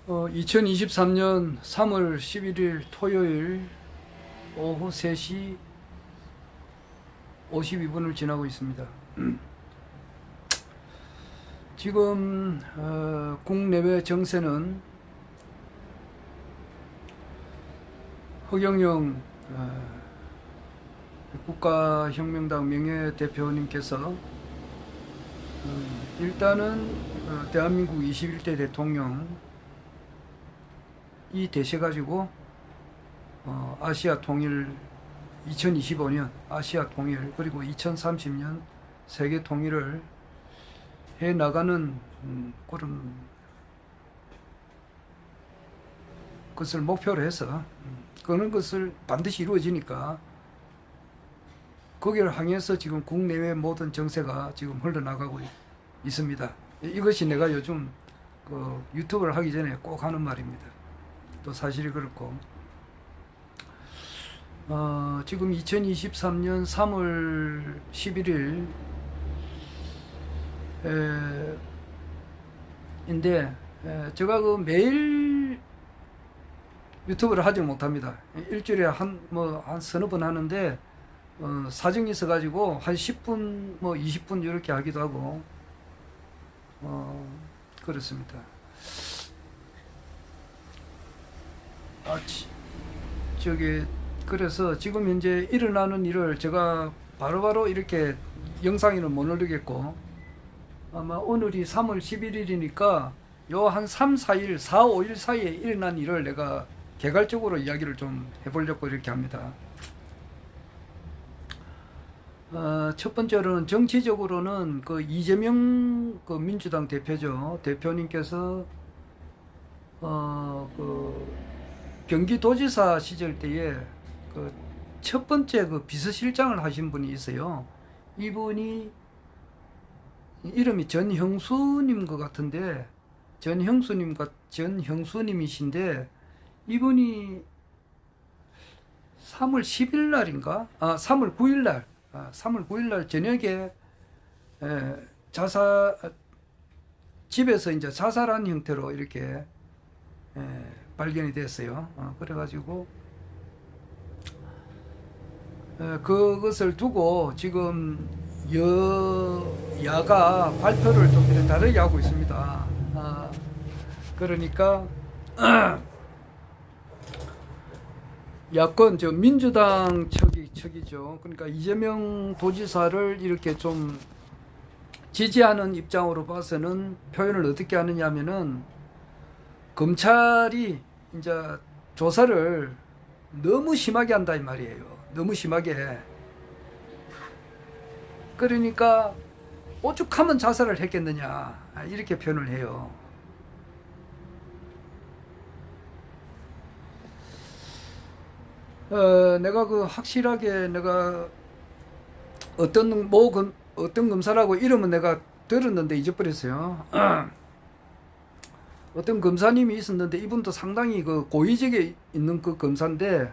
2023년 3월 11일 토요일 오후 3시 52분을 지나고 있습니다. 지금 국내외 정세는 허경영 국가혁명당 명예대표님께서 일단은 대한민국 21대 대통령 이 되셔가지고 아시아 통일 2025년 아시아 통일 그리고 2030년 세계 통일을 해 나가는 그런 것을 목표로 해서 그런 것을 반드시 이루어지니까 거기를 향해서 지금 국내외 모든 정세가 지금 흘러나가고 있습니다. 이것이 내가 요즘 유튜브를 하기 전에 꼭 하는 말입니다. 또 사실이 그렇고 지금 2023년 3월 11일 인데 제가 매일 유튜브를 하지 못합니다. 일주일에 한 서너 번 하는데 사정이 있어 가지고 한 10분 20분 이렇게 하기도 하고 그렇습니다. 그래서 지금 현재 일어나는 일을 제가 바로바로 이렇게 영상에는 못 올리겠고, 아마 오늘이 3월 11일이니까 요 한 3, 4일, 4, 5일 사이에 일어난 일을 내가 개괄적으로 이야기를 좀 해보려고 이렇게 합니다. 첫 번째로는 정치적으로는 이재명 민주당 대표님께서 경기도지사 시절 때에 첫 번째 비서실장을 하신 분이 있어요. 이분이 이름이 전형수님 것 같은데, 전형수님이신데, 이분이 3월 10일 날인가? 3월 9일 날, 3월 9일 날 저녁에 집에서 이제 자살한 형태로 이렇게 발견이 됐어요. 그래가지고 그것을 두고 지금 여야가 발표를 좀 다르게 하고 있습니다. 그러니까 야권 민주당 척이죠. 그러니까 이재명 도지사를 이렇게 좀 지지하는 입장으로 봐서는 표현을 어떻게 하느냐면은, 검찰이 이제 조사를 너무 심하게 한다 이 말이에요. 너무 심하게. 그러니까 오죽하면 자살을 했겠느냐 이렇게 표현을 해요. 내가 확실하게 내가 어떤 검사라고 이름은 내가 들었는데 잊어버렸어요. 어떤 검사님이 있었는데 이분도 상당히 고위직에 있는 검사인데,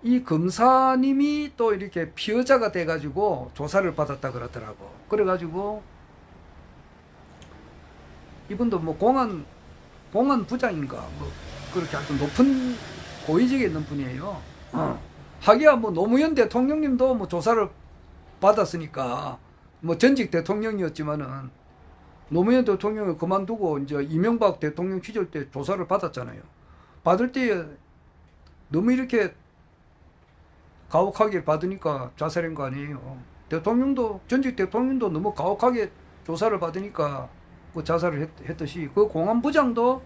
이 검사님이 또 이렇게 피의자가 돼가지고 조사를 받았다 그러더라고. 그래가지고 이분도 공안 부장인가 그렇게 아주 높은 고위직에 있는 분이에요. 하기야 노무현 대통령님도 조사를 받았으니까 전직 대통령이었지만은 노무현 대통령을 그만두고 이제 이명박 대통령 시절 때 조사를 받았잖아요. 받을 때 너무 이렇게 가혹하게 받으니까 자살한 거 아니에요. 전직 대통령도 너무 가혹하게 조사를 받으니까 자살을 했듯이, 공안부장도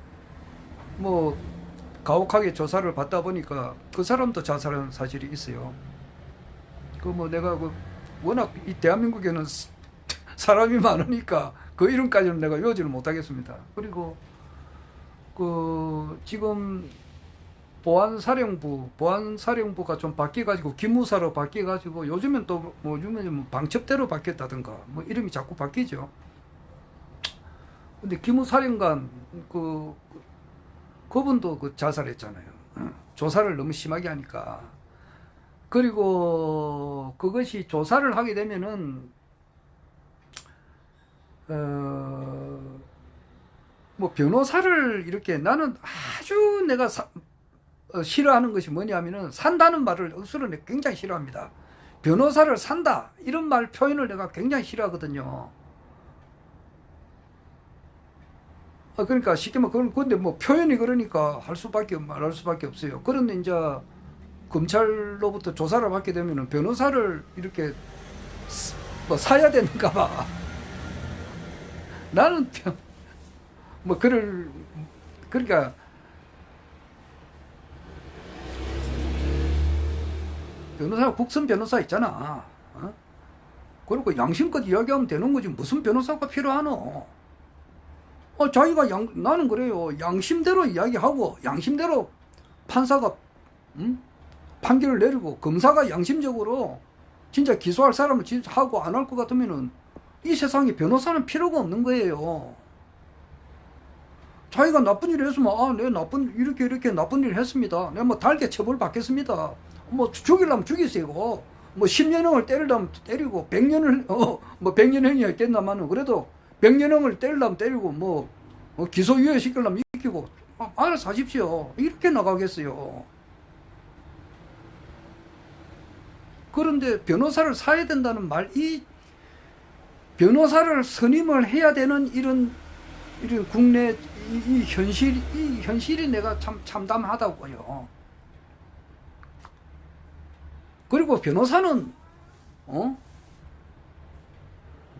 가혹하게 조사를 받다 보니까 그 사람도 자살한 사실이 있어요. 내가 워낙 이 대한민국에는 사람이 많으니까 그 이름까지는 내가 외우지를 못하겠습니다. 그리고 지금 보안사령부가 좀 바뀌어가지고 기무사로 바뀌어가지고 요즘엔 방첩대로 바뀌었다든가 이름이 자꾸 바뀌죠. 근데 기무사령관 그분도 자살했잖아요. 조사를 너무 심하게 하니까. 그리고 그것이 조사를 하게 되면은 뭐 변호사를 이렇게 나는 아주 내가 싫어하는 것이 뭐냐면은 산다는 말을 억수로 내가 굉장히 싫어합니다. 변호사를 산다 이런 말 표현을 내가 굉장히 싫어하거든요. 그러니까 쉽게 말하면 근데 뭐 표현이 그러니까 말할 수밖에 없어요. 그런데 이제 검찰로부터 조사를 받게 되면은 변호사를 이렇게 뭐 사야 되는가 봐. 나는 뭐 그러니까 변호사가 국선 변호사 있잖아. 그리고 양심껏 이야기하면 되는 거지 무슨 변호사가 필요하노? 자기가 나는 그래요. 양심대로 이야기하고 양심대로 판사가 판결을 내리고 검사가 양심적으로 진짜 기소할 사람을 하고 안 할 것 같으면은 이 세상에 변호사는 필요가 없는 거예요. 자기가 나쁜 일을 했으면 내가 이렇게 나쁜 일을 했습니다. 내가 뭐 달게 처벌 받겠습니다. 뭐 죽이려면 죽이세요. 뭐 10년형을 때리려면 때리고 100년을 뭐 100년형이 있겠나마는 그래도 100년형을 때리려면 때리고 뭐 기소유예 시키려면 시키고 알아서 하십시오. 이렇게 나가겠어요. 그런데 변호사를 사야 된다는 말, 이 변호사를 선임을 해야 되는 이런 국내 이 현실이 내가 참 참담하다고요. 그리고 변호사는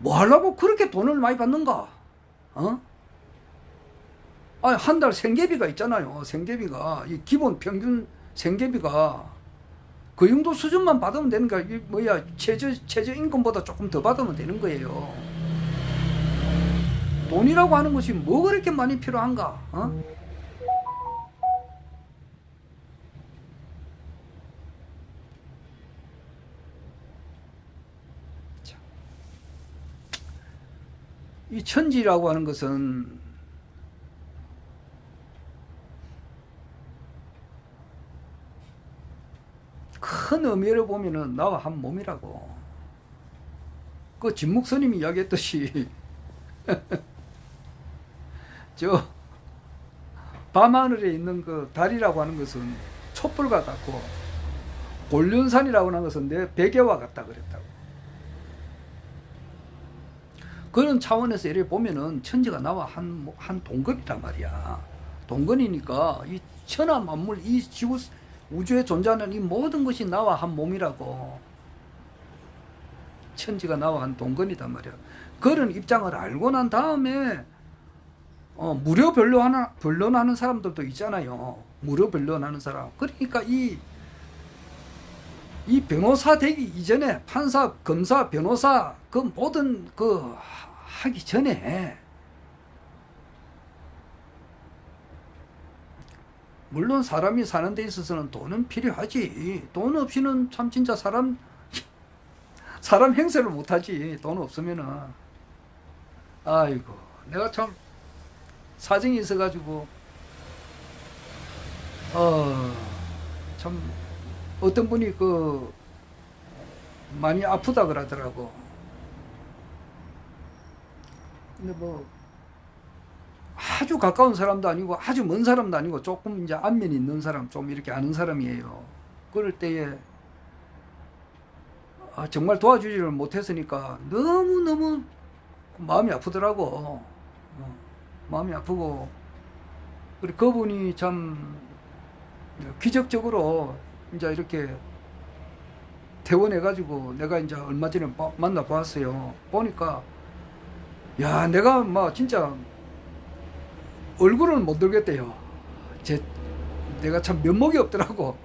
뭐 하려고 그렇게 돈을 많이 받는가? 한 달 생계비가 있잖아요. 생계비가 이 기본 평균 생계비가 그 정도 수준만 받으면 되는 거야. 이 뭐야 최저 임금보다 조금 더 받으면 되는 거예요. 돈이라고 하는 것이 뭐 그렇게 많이 필요한가? 이 천지라고 하는 것은 큰 의미를 보면은 나와 한 몸이라고. 그 진묵스님이 이야기했듯이 저 밤하늘에 있는 그 달이라고 하는 것은 촛불과 같고 곤륜산이라고 하는 것은 내 베개와 같다 그랬다고. 그런 차원에서 이렇게 보면은 천지가 나와 한 동건이란 말이야. 동건이니까 이 천하 만물 이 지구 우주에 존재하는 이 모든 것이 나와 한 몸이라고. 천지가 나와 한 동건이단 말이야. 그런 입장을 알고 난 다음에 무료 변론하는 사람들도 있잖아요. 무료 변론하는 사람. 그러니까 이 변호사 되기 이전에 판사, 검사, 변호사 그 모든 하기 전에 물론 사람이 사는 데 있어서는 돈은 필요하지. 돈 없이는 참 진짜 사람 행세를 못하지. 돈 없으면은. 아이고 내가 참 사정이 있어가지고 참 어떤 분이 많이 아프다 그러더라고. 근데 뭐 아주 가까운 사람도 아니고 아주 먼 사람도 아니고 조금 이제 안면이 있는 사람, 좀 이렇게 아는 사람이에요. 그럴 때에 정말 도와주지를 못했으니까 너무너무 마음이 아프더라고. 마음이 아프고. 그리고 그분이 참 기적적으로 이제 이렇게 퇴원해가지고 내가 이제 얼마 전에 만나 봤어요. 보니까 야 내가 막 진짜 얼굴을 못 들겠대요. 내가 참 면목이 없더라고.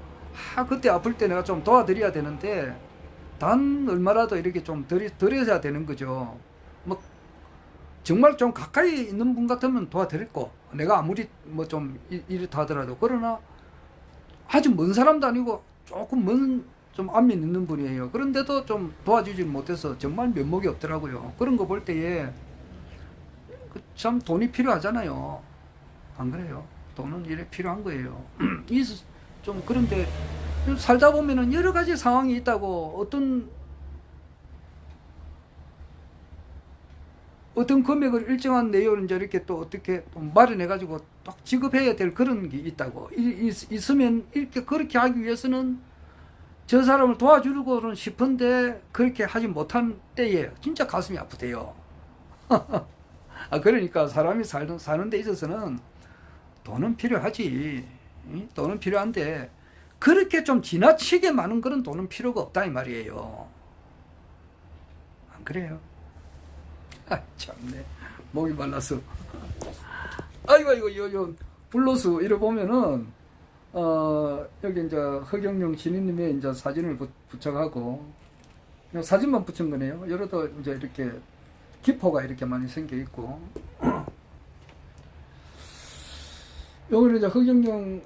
그때 아플 때 내가 좀 도와드려야 되는데 단 얼마라도 이렇게 좀 드려야 되는 거죠. 뭐 정말 좀 가까이 있는 분 같으면 도와드렸고 내가 아무리 뭐 좀 이렇다 하더라도 그러나 아주 먼 사람도 아니고 조금 좀 안면 있는 분이에요. 그런데도 좀 도와주지 못해서 정말 면목이 없더라고요. 그런 거 볼 때에 참 돈이 필요하잖아요. 안 그래요? 돈은 이래 필요한 거예요. 좀 그런데 살다 보면은 여러 가지 상황이 있다고. 어떤 어떤 금액을 일정한 내용을 이제 이렇게 또 어떻게 또 마련해가지고 딱 지급해야 될 그런 게 있다고. 있으면 이렇게 그렇게 하기 위해서는 저 사람을 도와주고는 싶은데 그렇게 하지 못한 때에 진짜 가슴이 아프대요. 그러니까 사람이 사는 데 있어서는 돈은 필요하지. 돈은 필요한데 그렇게 좀 지나치게 많은 그런 돈은 필요가 없다 이 말이에요. 안 그래요? 참네. 목이 말라서. 아이고, 블루스, 이래 보면은, 여기 이제 허경영 신인님의 이제 사진을 부착하고, 사진만 붙인 거네요. 여러도 이제 이렇게 기포가 이렇게 많이 생겨 있고. 여기는 이제 허경영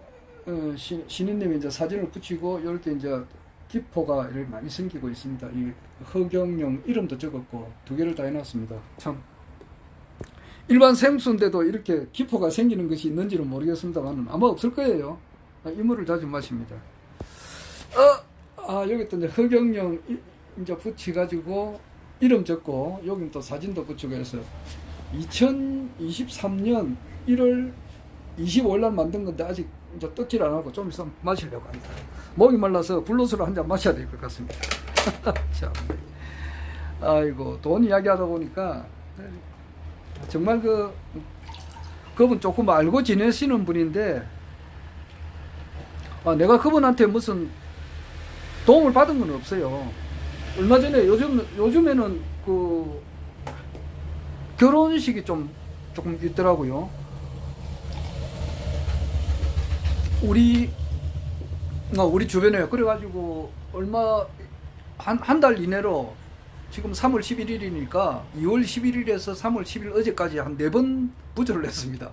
신인님이 이제 사진을 붙이고, 이렇게 이제 기포가 이렇게 많이 생기고 있습니다. 이 허경영 이름도 적었고 두 개를 다 해놨습니다. 참 일반 생수인데도 이렇게 기포가 생기는 것이 있는지는 모르겠습니다만 아마 없을 거예요. 이물을 자주 마십니다. 여기 또 이제 허경영 이제 붙여가지고 이름 적고 여기 또 사진도 붙이고 해서 2023년 1월 25일 날 만든 건데 아직 이제 뜯질 안 하고 좀 있으면 마시려고 합니다. 목이 말라서 블루스를 한 잔 마셔야 될 것 같습니다. 참. 아이고, 돈 이야기하다 보니까 정말 그분 조금 알고 지내시는 분인데 내가 그분한테 무슨 도움을 받은 건 없어요. 얼마 전에 요즘에는 그 결혼식이 조금 있더라고요. 우리 주변에. 그래가지고 얼마 한 달 이내로 지금 3월 11일이니까 2월 11일에서 3월 10일 어제까지 한 4번 부조를 냈습니다.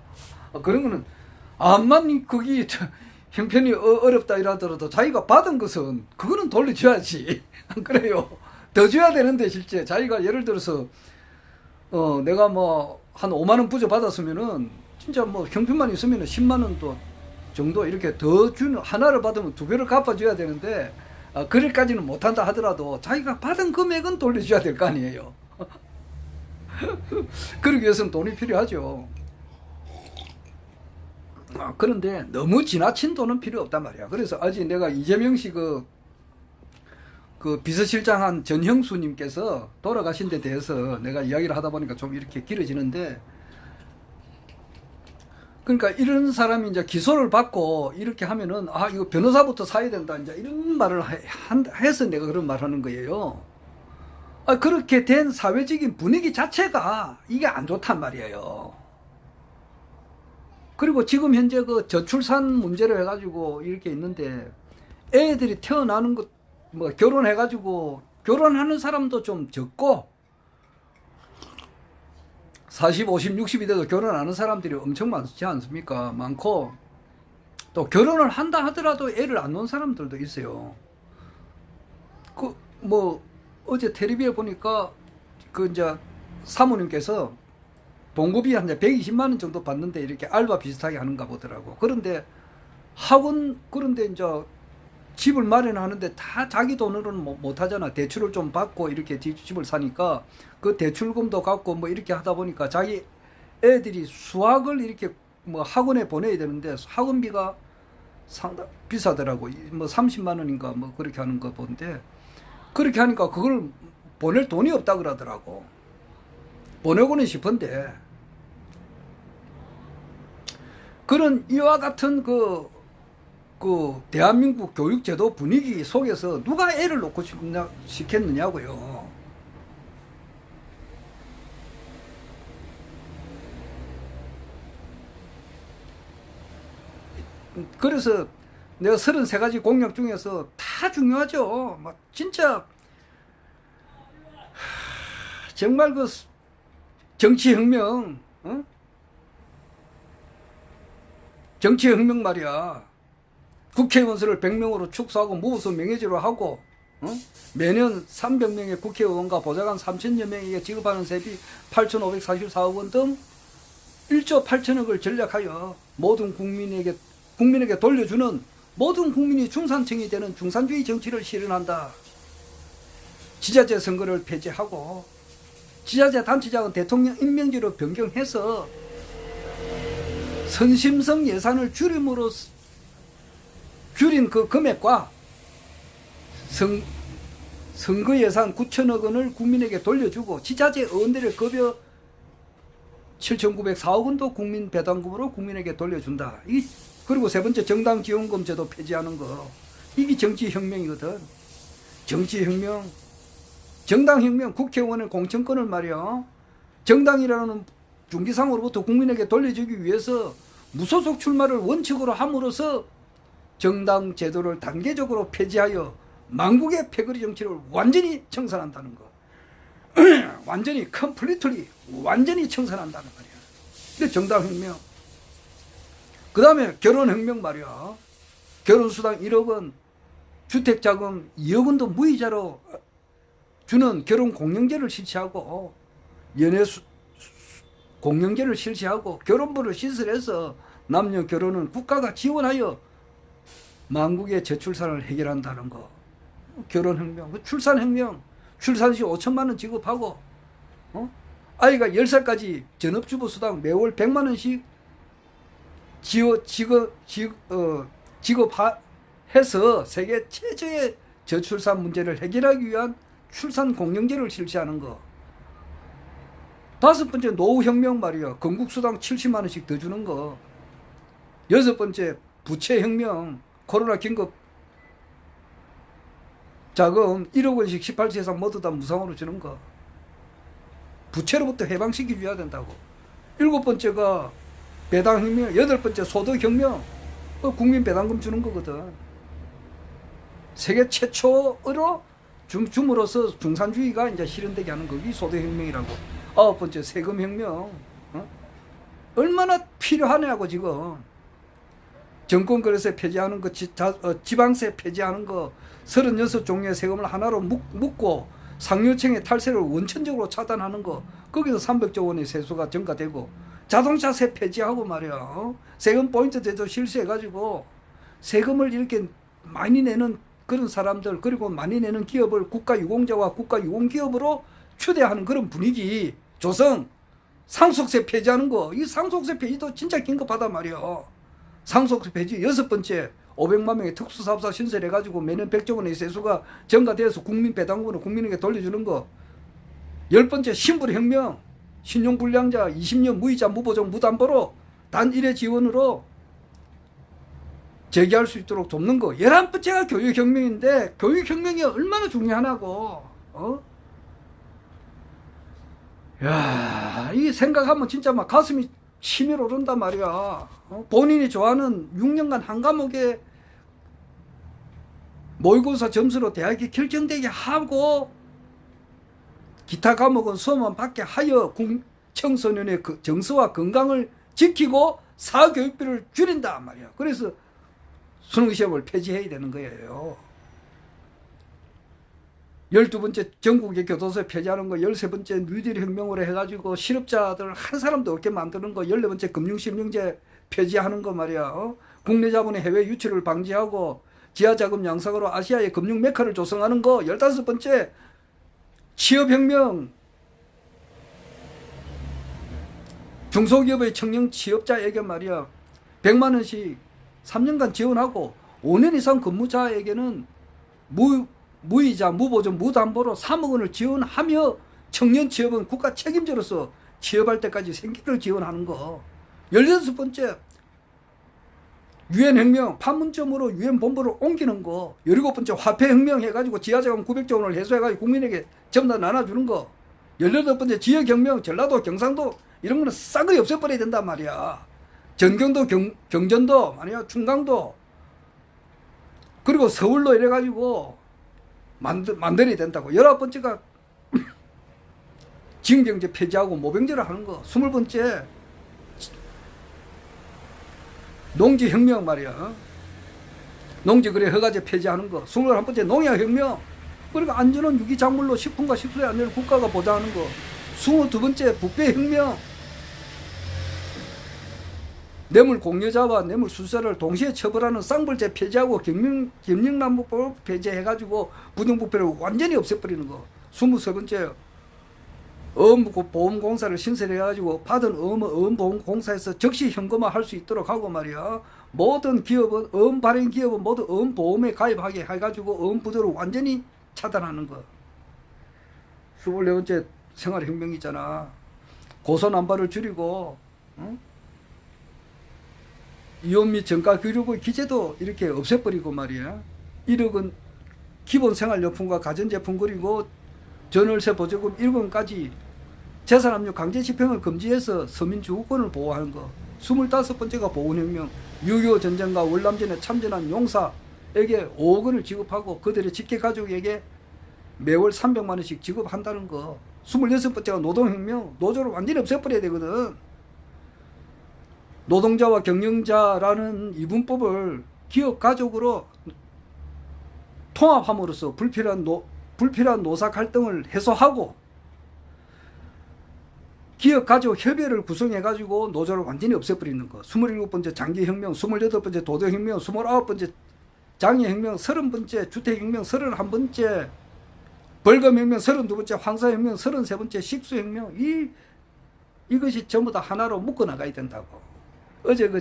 그런 거는 암만 거기 형편이 어렵다 이라더라도 자기가 받은 것은 그거는 돌려줘야지. 안 그래요? 더 줘야 되는데 실제 자기가 예를 들어서 내가 뭐 한 5만 원 부조 받았으면은 진짜 뭐 형편만 있으면은 10만 원도 정도 이렇게 더 주는, 하나를 받으면 2배를 갚아줘야 되는데 그럴까지는 못한다 하더라도 자기가 받은 금액은 돌려줘야 될 거 아니에요. 그러기 위해서는 돈이 필요하죠. 그런데 너무 지나친 돈은 필요 없단 말이야. 그래서 아직 내가 이재명 씨 그 비서실장 한 전형수님께서 돌아가신 데 대해서 내가 이야기를 하다 보니까 좀 이렇게 길어지는데, 그러니까 이런 사람이 이제 기소를 받고 이렇게 하면은 이거 변호사부터 사야 된다 이제 이런 말을 해서 내가 그런 말 하는 거예요. 그렇게 된 사회적인 분위기 자체가 이게 안 좋단 말이에요. 그리고 지금 현재 그 저출산 문제로 해가지고 이렇게 있는데 애들이 태어나는 것 뭐 결혼해가지고 결혼하는 사람도 좀 적고 40, 50, 60이 돼도 결혼하는 사람들이 엄청 많지 않습니까? 많고 또 결혼을 한다 하더라도 애를 안 놓은 사람들도 있어요. 뭐 어제 텔레비에 보니까 이제 사모님께서 봉급이 한 120만 원 정도 받는데 이렇게 알바 비슷하게 하는가 보더라고. 그런데 그런데 이제 집을 마련하는데 다 자기 돈으로는 못 하잖아. 대출을 좀 받고 이렇게 집을 사니까 그 대출금도 갚고 뭐 이렇게 하다 보니까 자기 애들이 수학을 이렇게 뭐 학원에 보내야 되는데 학원비가 상당 비싸더라고. 뭐 30만 원인가 뭐 그렇게 하는 거 본데, 그렇게 하니까 그걸 보낼 돈이 없다 그러더라고. 보내고는 싶은데 그런 이와 같은 그 대한민국 교육제도 분위기 속에서 누가 애를 놓고 시켰느냐고요. 그래서 내가 33가지 공약 중에서 다 중요하죠. 막 진짜 정말 그 정치혁명, 정치혁명 말이야. 국회의원 수를 100명으로 축소하고 무부수 명예직으로 하고 매년 300명의 국회의원과 보좌관 3천여 명에게 지급하는 세비 8,544억 원 등 1조 8천억을 전략하여 모든 국민에게 돌려주는, 모든 국민이 중산층이 되는 중산주의 정치를 실현한다. 지자체 선거를 폐지하고 지자체 단체장은 대통령 임명제로 변경해서 선심성 예산을 줄인 그 금액과 선거 예산 9천억 원을 국민에게 돌려주고 지자체 의원들의 급여 7,904억 원도 국민 배당금으로 국민에게 돌려준다. 그리고 세 번째 정당 지원금 제도 폐지하는 거. 이게 정치혁명이거든. 정치혁명. 정당혁명, 국회의원의 공천권을 말이야. 정당이라는 중기상으로부터 국민에게 돌려주기 위해서 무소속 출마를 원칙으로 함으로써 정당 제도를 단계적으로 폐지하여 망국의 패거리 정치를 완전히 청산한다는 거. 완전히 컴플리트리 완전히 청산한다는 말이야. 이게 정당혁명. 그 다음에 결혼혁명 말이야. 결혼수당 1억 원, 주택자금 2억 원도 무이자로 주는 결혼공영제를 실시하고 공영제를 실시하고 결혼부를 시설해서 남녀 결혼은 국가가 지원하여 망국의 저출산을 해결한다는 거. 결혼혁명, 출산혁명, 출산시 5천만 원 지급하고 아이가 10살까지 전업주부수당 매월 100만 원씩 지급해서 세계 최저의 저출산 문제를 해결하기 위한 출산공영제를 실시하는 거. 다섯 번째 노후혁명 말이야. 건국수당 70만 원씩 더 주는 거. 여섯 번째 부채혁명. 코로나 긴급 자금 1억 원씩 18세 이상 모두 다 무상으로 주는 거. 부채로부터 해방시켜 줘야 된다고. 일곱 번째가 배당혁명. 여덟 번째 소득혁명. 국민 배당금 주는 거거든. 세계 최초로 줌으로써 중산주의가 이제 실현되게 하는 거기 소득혁명이라고. 아홉 번째 세금혁명. 얼마나 필요하냐고 지금. 정권거래세 폐지하는 거, 지방세 폐지하는 거, 36종류의 세금을 하나로 묶고 상류층의 탈세를 원천적으로 차단하는 거. 거기서 300조 원의 세수가 증가되고 자동차세 폐지하고 말이야. 세금 포인트 제도 실시해가지고 세금을 이렇게 많이 내는 그런 사람들, 그리고 많이 내는 기업을 국가유공자와 국가유공기업으로 추대하는 그런 분위기 조성. 상속세 폐지하는 거. 이 상속세 폐지도 진짜 긴급하단 말이야. 상속세 폐지. 여섯 번째 500만 명의 특수사업자 신설해가지고 매년 100조 원의 세수가 증가되어서 국민 배당금으로 국민에게 돌려주는 거. 열 번째 신불혁명. 신용불량자 20년 무이자 무보정 무담보로 단 1회 지원으로 재기할 수 있도록 돕는 거. 11번째가 교육혁명인데 교육혁명이 얼마나 중요하냐고. 야, 이 생각하면 진짜 막 가슴이 치밀 오른단 말이야. 본인이 좋아하는 6년간 한 과목에 모의고사 점수로 대학이 결정되게 하고 기타 과목은 수업만 받게 하여 청소년의 그 정서와 건강을 지키고 사교육비를 줄인다 말이야. 그래서 수능시험을 폐지해야 되는 거예요. 12번째 전국의 교도소 폐지하는 거. 13번째 뉴딜 혁명으로 해가지고 실업자들 한 사람도 없게 만드는 거. 14번째 금융실명제 폐지하는 거 말이야. 국내 자본의 해외 유출을 방지하고 지하자금 양상으로 아시아의 금융 메카를 조성하는 거. 15번째 취업혁명. 중소기업의 청년 취업자에게 말이야 100만 원씩 3년간 지원하고 5년 이상 근무자에게는 무이자, 무보증, 무담보로 3억 원을 지원하며 청년 취업은 국가 책임자로서 취업할 때까지 생계를 지원하는 거. 16번째 유엔혁명, 판문점으로 유엔본부를 옮기는 거. 17번째 화폐혁명 해가지고 지하자금 900조 원을 해소해가지고 국민에게 전부 다 나눠주는 거. 18번째 지역혁명, 전라도, 경상도 이런 거는 싸그리 없애버려야 된단 말이야. 전경도, 경전도 말이야, 충강도. 그리고 서울로 이래가지고 만들어야 된다고. 19번째가 징병제 폐지하고 모병제를 하는 거. 20번째 농지혁명 말이야. 농지거래 허가제 폐지하는 거. 21번째 농약혁명. 그리고 안전한 유기작물로 식품과 식수의 안전을 국가가 보장하는 거. 22번째 부패혁명. 뇌물 공여자와 뇌물 수수자를 동시에 처벌하는 쌍벌제 폐지하고 경영난무법 폐지해가지고 부정부패를 완전히 없애버리는 거. 23번째 어음보험공사를 신설해가지고 받은 어음보험공사에서 즉시 현금화 할 수 있도록 하고 말이야. 모든 기업은 어음 발행 기업은 모두 어음보험에 가입하게 해가지고 어음부도를 완전히 차단하는 거. 24번째 생활혁명이잖아. 고소난발을 줄이고, 응? 이혼 및 정가교류의 기재도 이렇게 없애버리고 말이야. 1억은 기본생활용품과 가전제품 그리고 전월세 보조금 1억원까지 재산압류 강제집행을 금지해서 서민주거권을 보호하는 거. 25번째가 보훈혁명. 6.25 전쟁과 월남전에 참전한 용사에게 5억원을 지급하고 그들의 직계가족에게 매월 300만원씩 지급한다는 거. 26번째가 노동혁명. 노조를 완전히 없애버려야 되거든. 노동자와 경영자라는 이분법을 기업 가족으로 통합함으로써 불필요한 노사 갈등을 해소하고 기업 가족 협의회를 구성해가지고 노조를 완전히 없애버리는 거. 27번째 장기혁명, 28번째 도덕혁명, 29번째 장애혁명, 30번째 주택혁명, 31번째 벌금혁명, 32번째 황사혁명, 33번째 식수혁명. 이것이 전부 다 하나로 묶어나가야 된다고. 어제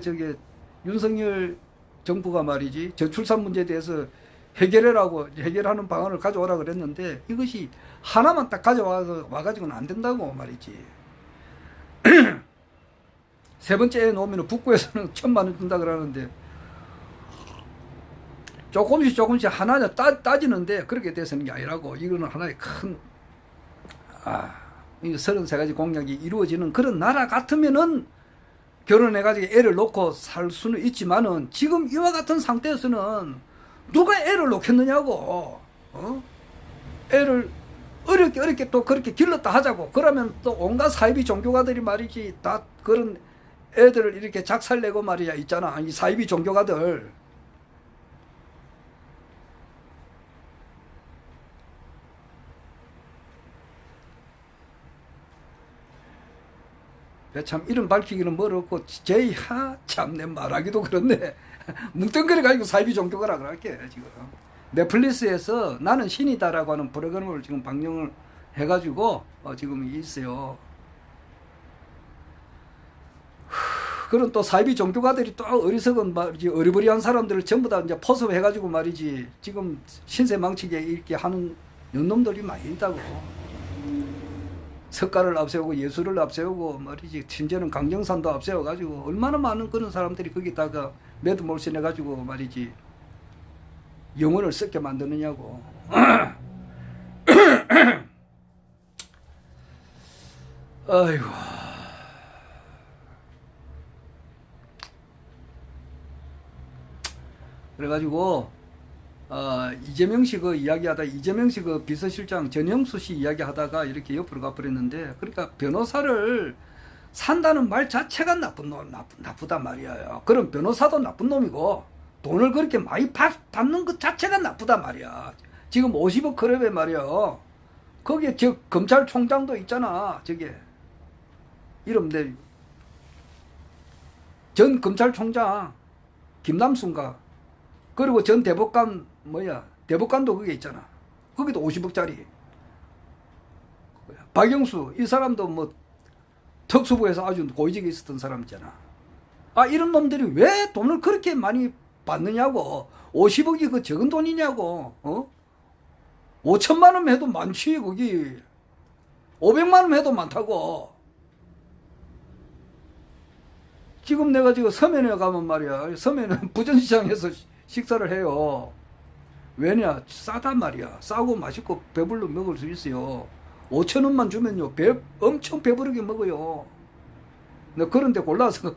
윤석열 정부가 말이지 저출산 문제에 대해서 해결하는 방안을 가져오라 그랬는데 이것이 하나만 딱 가져와가지고는 안 된다고 말이지. 세 번째에 놓으면 북구에서는 1,000만원 준다 그러는데 조금씩 하나 따지는데 그렇게 돼서는 게 아니라고. 이거는 하나의 큰 33가지 공약이 이루어지는 그런 나라 같으면은 결혼해가지고 애를 놓고 살 수는 있지만은 지금 이와 같은 상태에서는 누가 애를 놓겠느냐고. 애를 어렵게 또 그렇게 길렀다 하자고. 그러면 또 온갖 사이비 종교가들이 말이지 다 그런 애들을 이렇게 작살내고 말이야 있잖아. 이 사이비 종교가들. 참 이름 밝히기는 멀었고 참내 말하기도 그렇네. 뭉뚱그려 가지고 사이비 종교가라 그럴게. 지금 넷플릭스에서 나는 신이다라고 하는 프로그램을 지금 방영을 해가지고 지금 있어요. 그런 또 사이비 종교가들이 또 어리석은 말이지 어리버리한 사람들을 전부 다 이제 포섭해가지고 말이지 지금 신세 망치게 이렇게 하는 놈들이 많이 있다고. 석가를 앞세우고 예술을 앞세우고 말이지 심지어는 강정산도 앞세워가지고 얼마나 많은 그런 사람들이 거기다가 매드몰신해가지고 말이지 영혼을 썩게 만드느냐고. 아이고. 그래가지고 이재명 씨 이재명 씨 비서실장 전영수 씨 이야기하다가 이렇게 옆으로 가버렸는데, 그러니까 변호사를 산다는 말 자체가 나쁘단 말이에요. 그럼 변호사도 나쁜 놈이고 돈을 그렇게 많이 받는 것 자체가 나쁘단 말이야. 지금 50억 클럽에 말이야. 거기에 저 검찰총장도 있잖아. 저게 이름 전 검찰총장 김남순가, 그리고 전 대법관 대법관도 그게 있잖아. 거기도 50억짜리. 박영수 이 사람도 뭐 특수부에서 아주 고위직에 있었던 사람 있잖아. 이런 놈들이 왜 돈을 그렇게 많이 받느냐고. 50억이 그 적은 돈이냐고. 5천만 원 해도 많지. 거기 500만 원 해도 많다고. 지금 내가 지금 서면에 가면 말이야, 서면은 부전시장에서 식사를 해요. 왜냐? 싸단 말이야. 싸고 맛있고 배불러 먹을 수 있어요. 5천 원만 주면요 엄청 배부르게 먹어요. 나 그런데 골라서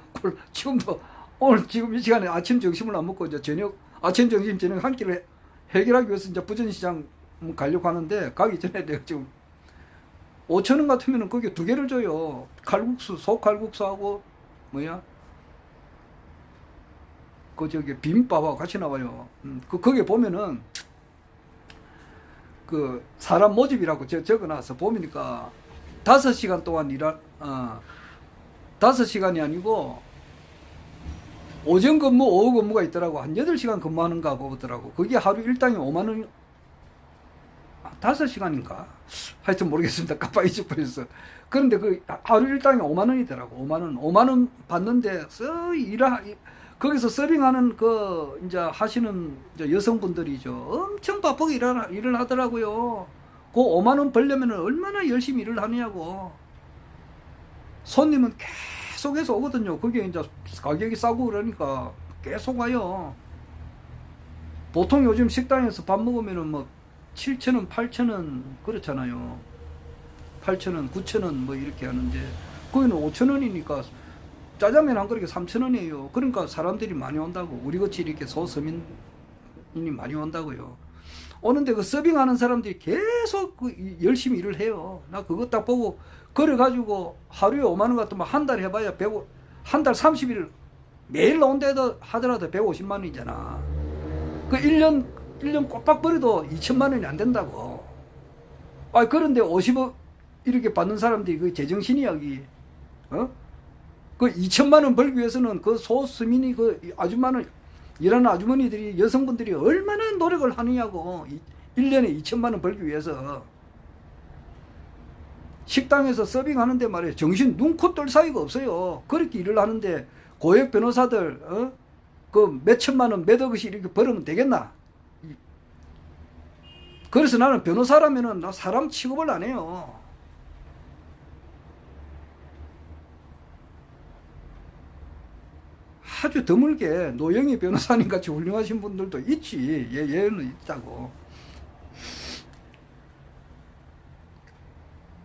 지금도 오늘 지금 이 시간에 아침 점심을 안 먹고 이제 아침 점심 저녁 한 끼를 해결하기 위해서 이제 부전시장 가려고 하는데, 가기 전에 내가 지금 5천 원 같으면은 거기 2개를 줘요. 칼국수, 소칼국수하고 비빔밥하고 같이 나와요. 거기에 보면은 그 사람 모집이라고 적어놔서 보니까 5시간 동안 5시간이 아니고 오전 근무, 오후 근무가 있더라고. 한 8시간 근무하는가 보더라고. 그게 하루 일당이 5만 원, 5시간인가? 하여튼 모르겠습니다. 깜빡 잊어버렸어. 그런데 그 하루 일당이 5만 원이더라고. 5만 원. 5만 원 받는데 거기서 서빙하는 그 이제 하시는 이제 여성분들이죠. 엄청 바쁘게 일을 하더라고요. 그 5만 원 벌려면 얼마나 열심히 일을 하느냐고. 손님은 계속해서 오거든요. 그게 이제 가격이 싸고 그러니까 계속 와요. 보통 요즘 식당에서 밥 먹으면은 뭐 7,000원, 8,000원 그렇잖아요. 8,000원, 9,000원 뭐 이렇게 하는데 거기는 5,000원이니까 짜장면 한 그릇에 3,000원이에요. 그러니까 사람들이 많이 온다고. 우리같이 이렇게 소서민이 많이 온다고요. 오는데 그 서빙하는 사람들이 계속 열심히 일을 해요. 나 그거 딱 보고 그래가지고 하루에 5만 원 같으면 한 달 해봐야 한 달 30일 매일 나온다 하더라도 150만 원이잖아. 그 1년 꼬박 벌어도 2천만 원이 안 된다고. 아, 그런데 50억 이렇게 받는 사람들이 그 제정신이야, 이. 그 2천만 원 벌기 위해서는 그 소수민이 그 아줌마는 일하는 아주머니들이 여성분들이 얼마나 노력을 하느냐고. 1년에 2천만 원 벌기 위해서. 식당에서 서빙하는데 말이에요. 정신 눈코 뜰 사이가 없어요. 그렇게 일을 하는데 고액 변호사들 그 몇천만 원, 몇억씩 이렇게 벌으면 되겠나? 그래서 나는 변호사라면은 나 사람 취급을 안 해요. 아주 드물게 노영희 변호사님 같이 훌륭하신 분들도 있지. 예는 있다고.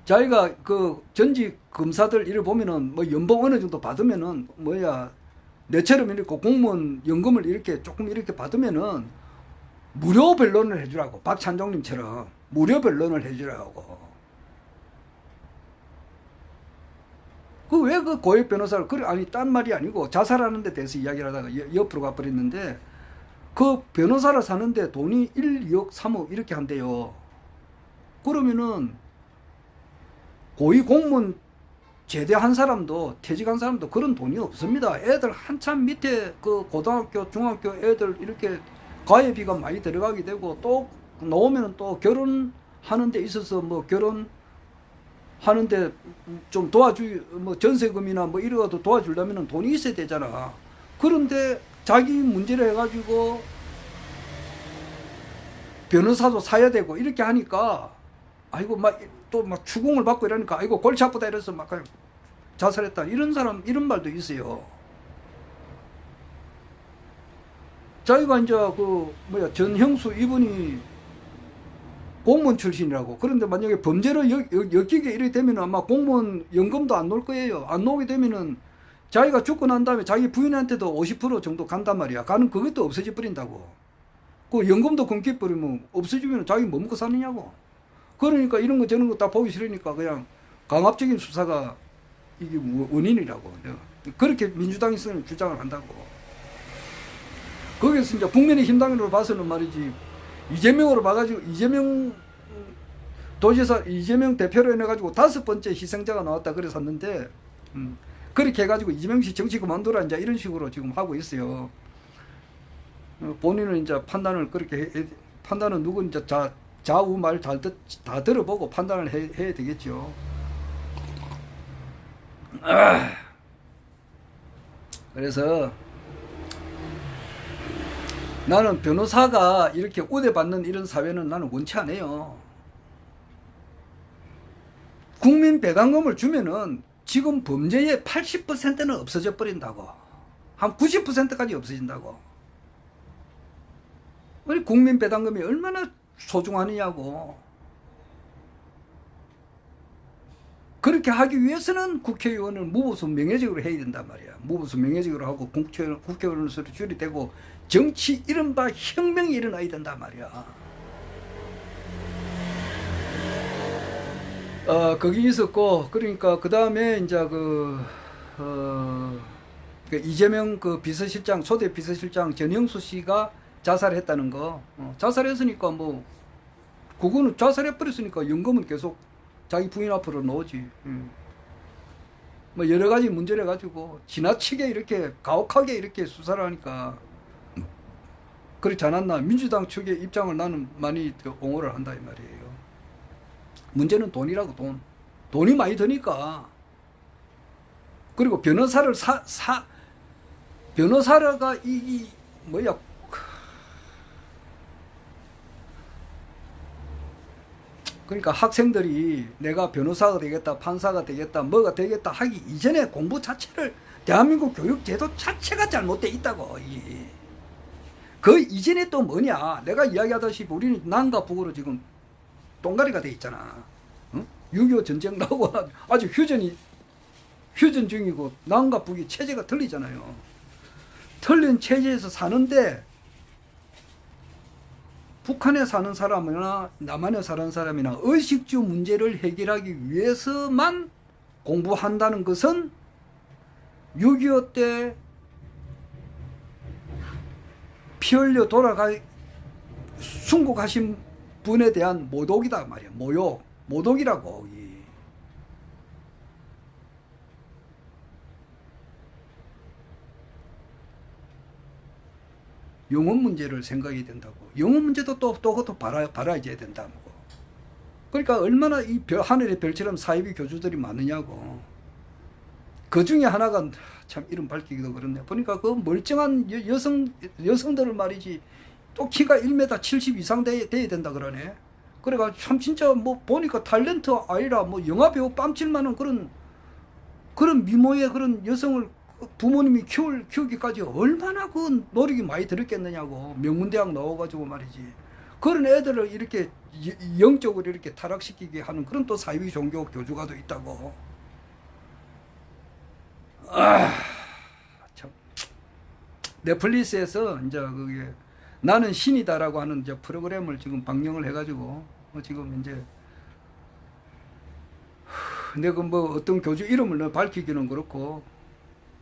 자기가 그 전직 검사들 이를 보면은 뭐 연봉 어느 정도 받으면은 내처럼 이렇게 공무원 연금을 이렇게 조금 이렇게 받으면은 무료 변론을 해주라고. 박찬종님처럼 무료 변론을 해주라고. 그 왜 그 고액 변호사를 아니 딴 말이 아니고 자살하는 데 대해서 이야기를 하다가 옆으로 가버렸는데 그 변호사를 사는데 돈이 1, 2억, 3억 이렇게 한대요. 그러면은 고위 공무원 제대한 사람도 퇴직한 사람도 그런 돈이 없습니다. 애들 한참 밑에 그 고등학교, 중학교 애들 이렇게 가예비가 많이 들어가게 되고 또 나오면은 또 결혼하는 데 있어서 뭐 결혼하는데 좀 뭐 전세금이나 뭐 이러고도 도와주려면 돈이 있어야 되잖아. 그런데 자기 문제를 해가지고 변호사도 사야 되고 이렇게 하니까 아이고 또 추궁을 받고 이러니까 아이고 골치 아프다 이래서 막 그냥 자살했다 이런 말도 있어요. 자기가 이제 전형수 이분이 공무원 출신이라고. 그런데 만약에 범죄로 엮이게 이렇게 되면 아마 공무원 연금도 안 놓을 거예요. 안 놓게 되면은 자기가 죽고 난 다음에 자기 부인한테도 50% 정도 간단 말이야. 가는 그것도 없어져 버린다고. 그 연금도 끊겨 버리면 없어지면 자기 뭐 먹고 사느냐고. 그러니까 이런 거 저런 거 다 보기 싫으니까 그냥 강압적인 수사가 이게 원인이라고. 그렇게 민주당에서는 주장을 한다고. 거기서 이제 국민의힘당으로 봐서는 말이지, 이재명으로 봐가지고, 이재명 도지사, 이재명 대표로 해가지고 5번째 희생자가 나왔다 그래서 샀는데, 그렇게 해가지고 이재명 씨 정치 그만두라 이제 이런 식으로 지금 하고 있어요. 본인은 이제 판단을 판단은 누구 이제 좌우 말 다 들어보고 판단을 해야 되겠죠. 그래서 나는 변호사가 이렇게 우대받는 이런 사회는 나는 원치 않아요. 국민 배당금을 주면은 지금 범죄의 80%는 없어져 버린다고. 한 90%까지 없어진다고. 우리 국민 배당금이 얼마나 소중하느냐고. 그렇게 하기 위해서는 국회의원을 무보수 명예직으로 해야 된단 말이야. 무보수 명예직으로 하고 국회의원으로 줄이 되고 정치 이른바 혁명이 일어나야 된단 말이야. 거기 있었고, 그러니까 그 다음에 이제 이재명 비서실장, 초대 비서실장 전형수 씨가 자살했다는 거. 자살했으니까 그거는 자살해버렸으니까 연금은 계속 자기 부인 앞으로 넣지. 여러 가지 문제를 가지고 지나치게 이렇게 가혹하게 이렇게 수사를 하니까 그렇지 않았나. 민주당 측의 입장을 나는 많이 옹호를 한다 이 말이에요. 문제는 돈이라고, 돈. 돈이 많이 드니까. 그리고 변호사가 뭐야. 그러니까 학생들이 내가 변호사가 되겠다, 판사가 되겠다, 뭐가 되겠다 하기 이전에 공부 자체를, 대한민국 교육제도 자체가 잘못돼 있다고. 그 이전에 또 뭐냐. 내가 이야기하다시피 우리는 남과 북으로 지금 동가리가 돼 있잖아. 응? 6.25 전쟁 나고 아주 휴전 중이고 남과 북이 체제가 틀리잖아요. 틀린 체제에서 사는데 북한에 사는 사람이나 남한에 사는 사람이나 의식주 문제를 해결하기 위해서만 공부한다는 것은 6.25 때 피 흘려 순국하신 분에 대한 모독이다 말이야. 모독이라고. 영어 문제를 생각해야 된다고. 영어 문제도 또 그것도 바라줘야 된다고. 그러니까 얼마나 이 하늘의 별처럼 사이비 교주들이 많으냐고. 그 중에 하나가 참 이름 밝히기도 그렇네. 보니까 그 멀쩡한 여성들을 말이지 또 키가 1m 70 이상 돼야 된다 그러네. 그래가 참 진짜 뭐 보니까 탤런트 아니라 뭐 영화배우 뺨칠만한 그런 미모의 그런 여성을 부모님이 키우기까지 얼마나 그 노력이 많이 들었겠느냐고. 명문대학 나와가지고 말이지. 그런 애들을 이렇게 영적으로 이렇게 타락시키게 하는 그런 또 사이비 종교 교주가 또 있다고. 참. 넷플릭스에서 이제 그게 나는 신이다라고 하는 이제 프로그램을 지금 방영을 해가지고 지금 이제 내가 뭐 어떤 교주 이름을 밝히기는 그렇고,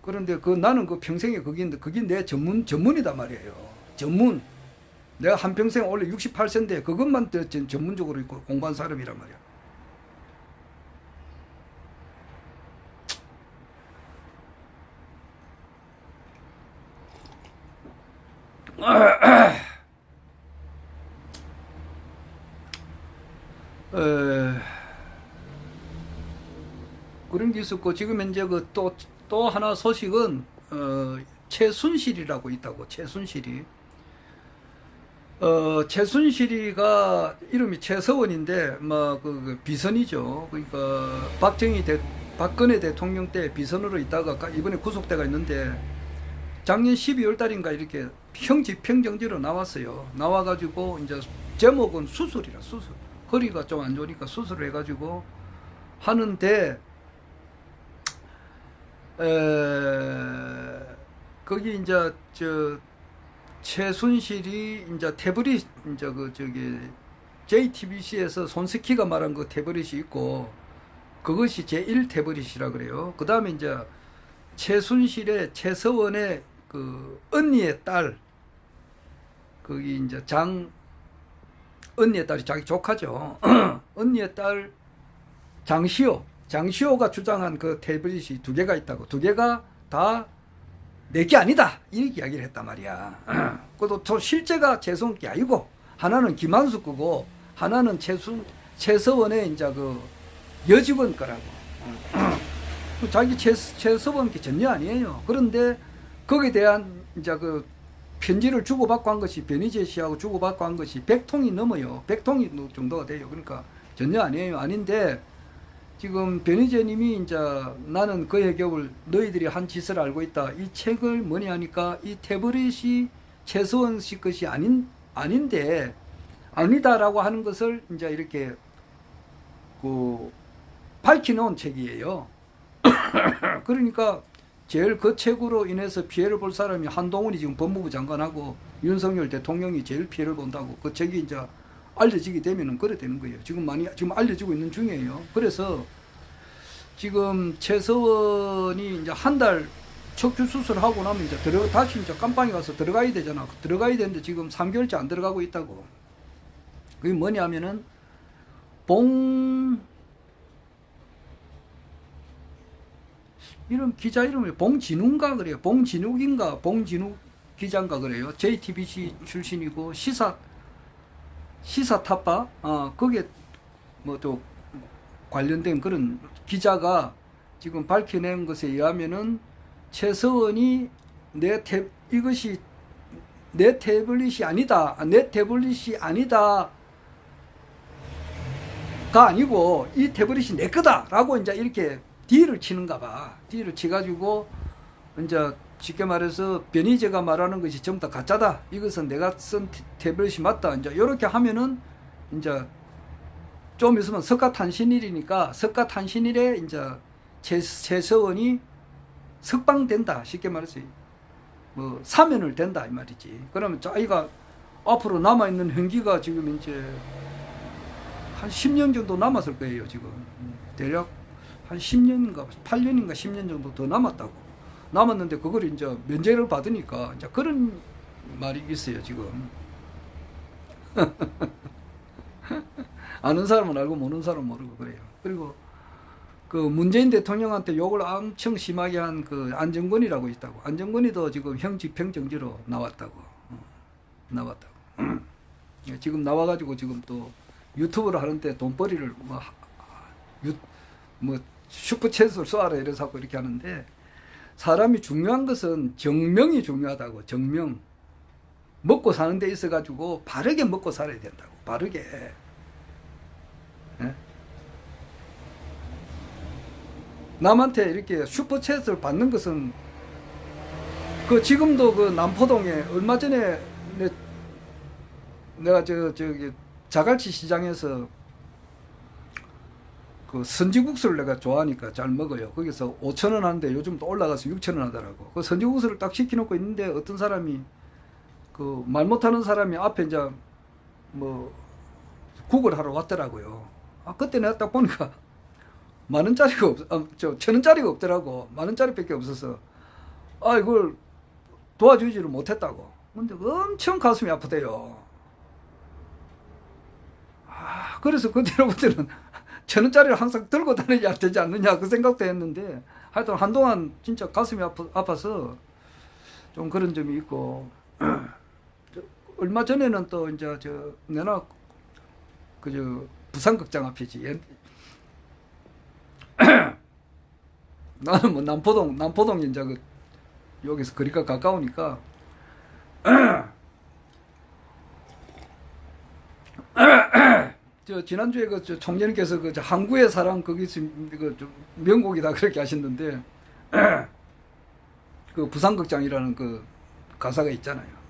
그런데 나는 그 평생에 그게 내 전문이다 말이에요. 전문. 내가 한평생 원래 68세인데 그것만 전문적으로 공부한 사람이란 말이야. 그런 게 있었고, 지금 이제 또 하나 소식은 최순실이라고 있다고. 최순실이가 이름이 최서원인데 그 비선이죠. 그러니까 박근혜 대통령 때 비선으로 있다가 이번에 구속돼가 있는데 작년 12월 달인가 이렇게 집행정지로 나왔어요. 나와가지고 이제 제목은 수술. 허리가 좀 안 좋으니까 수술을 해가지고 하는데, 거기 이제 최순실이 이제 태블릿 JTBC에서 손석희가 말한 그 태블릿이 있고, 그것이 제1 태블릿이라 그래요. 그 다음에 이제 최순실의 최서원의 그 언니의 딸, 거기 이제 언니의 딸이 자기 조카죠. 언니의 딸 장시호가 주장한 그 태블릿이 2개가 있다고. 2개가 다 내게 아니다 이렇게 이야기를 했단 말이야. 그것도 실제가 최소원 게 아니고, 하나는 김한수 거고 하나는 최서원의 이제 그 여직원 거라고. 자기 최서원 게 전혀 아니에요. 그런데 거기에 대한 이제 그 편지를 주고받고 한 것이, 변희재 씨하고 주고받고 한 것이 100통이 넘어요. 100통이 정도가 돼요. 그러니까 전혀 아니에요. 아닌데 지금 변희재 님이 이제 나는 그의 격을 너희들이 한 짓을 알고 있다. 이 책을 뭐냐 하니까 이 태블릿이 최서원 씨 것이 아닌데 아니다라고 하는 것을 이제 이렇게 밝혀놓은 책이에요. 그러니까 제일 그 책으로 인해서 피해를 볼 사람이 한동훈이 지금 법무부 장관하고 윤석열 대통령이 제일 피해를 본다고. 그 책이 이제 알려지게 되면은 그래 되는 거예요. 지금 알려지고 있는 중이에요. 그래서 지금 최서원이 이제 한 달 척추 수술하고 나면 이제 다시 이제 깜빵에 가서 들어가야 되잖아. 들어가야 되는데 지금 3개월째 안 들어가고 있다고. 그게 뭐냐면은 이름 기자 이름이 봉진욱인가 그래요. 봉진욱 기자인가 그래요. JTBC 출신이고 시사 타파. 그게 뭐 또 관련된 그런 기자가 지금 밝혀낸 것에 의하면은 최서원이 이것이 내 태블릿이 아니다. 내 태블릿이 아니다가 아니고 이 태블릿이 내 거다라고 이제 이렇게 딜을 치는가 봐. 딜을 치가지고 이제 쉽게 말해서 변희재가 말하는 것이 전부 다 가짜다. 이것은 내가 쓴 태블릿이 맞다. 이제 이렇게 하면은 이제 좀 있으면 석가탄신일이니까 석가탄신일에 이제 최서원이 석방된다. 쉽게 말해서 뭐 사면을 된다 이 말이지. 그러면 자기가 앞으로 남아 있는 형기가 지금 이제 한 10년 정도 남았을 거예요. 지금 대략 한 10년인가 8년인가 10년 정도 더 남았다고. 남았는데 그걸 이제 면제를 받으니까 이제 그런 말이 있어요. 지금 아는 사람은 알고 모르는 사람은 모르고 그래요. 그리고 그 문재인 대통령한테 욕을 엄청 심하게 한 그 안정권이라고 있다고. 안정권이도 지금 형집행정지로 나왔다고. 나왔다고. 지금 나와가지고 지금 또 유튜브를 하는데 돈벌이를 뭐 슈퍼챗을 쏘아라 이래서 하고 이렇게 하는데, 사람이 중요한 것은 정명이 중요하다고. 정명. 먹고 사는 데 있어가지고 바르게 먹고 살아야 된다고. 바르게. 예? 남한테 이렇게 슈퍼챗을 받는 것은 그 지금도 그 남포동에 얼마 전에 내가 저기 자갈치 시장에서 그 선지국수를 내가 좋아하니까 잘 먹어요. 거기서 5,000원 하는데 요즘 또 올라가서 6,000원 하더라고. 그 선지국수를 딱 시켜놓고 있는데 어떤 사람이 그 말 못하는 사람이 앞에 이제 뭐 국을 하러 왔더라고요. 그때 내가 딱 보니까 10,000원짜리가 1,000원짜리가 없더라고. 10,000원짜리밖에 없어서 이걸 도와주지를 못했다고. 근데 엄청 가슴이 아프대요. 그래서 그 뒤로부터는 1,000원짜리를 항상 들고 다녀야 되지 않느냐 그 생각도 했는데, 하여튼 한동안 진짜 가슴이 아파서 좀 그런 점이 있고, 얼마 전에는 또 이제 내나 부산극장 앞이지. 나는 뭐 남포동 이제 여기서 거리가 가까우니까 지난주에 총재님께서 항구의 사랑 거기서 좀 명곡이다 그렇게 하셨는데 그 부산극장이라는 그 가사가 있잖아요.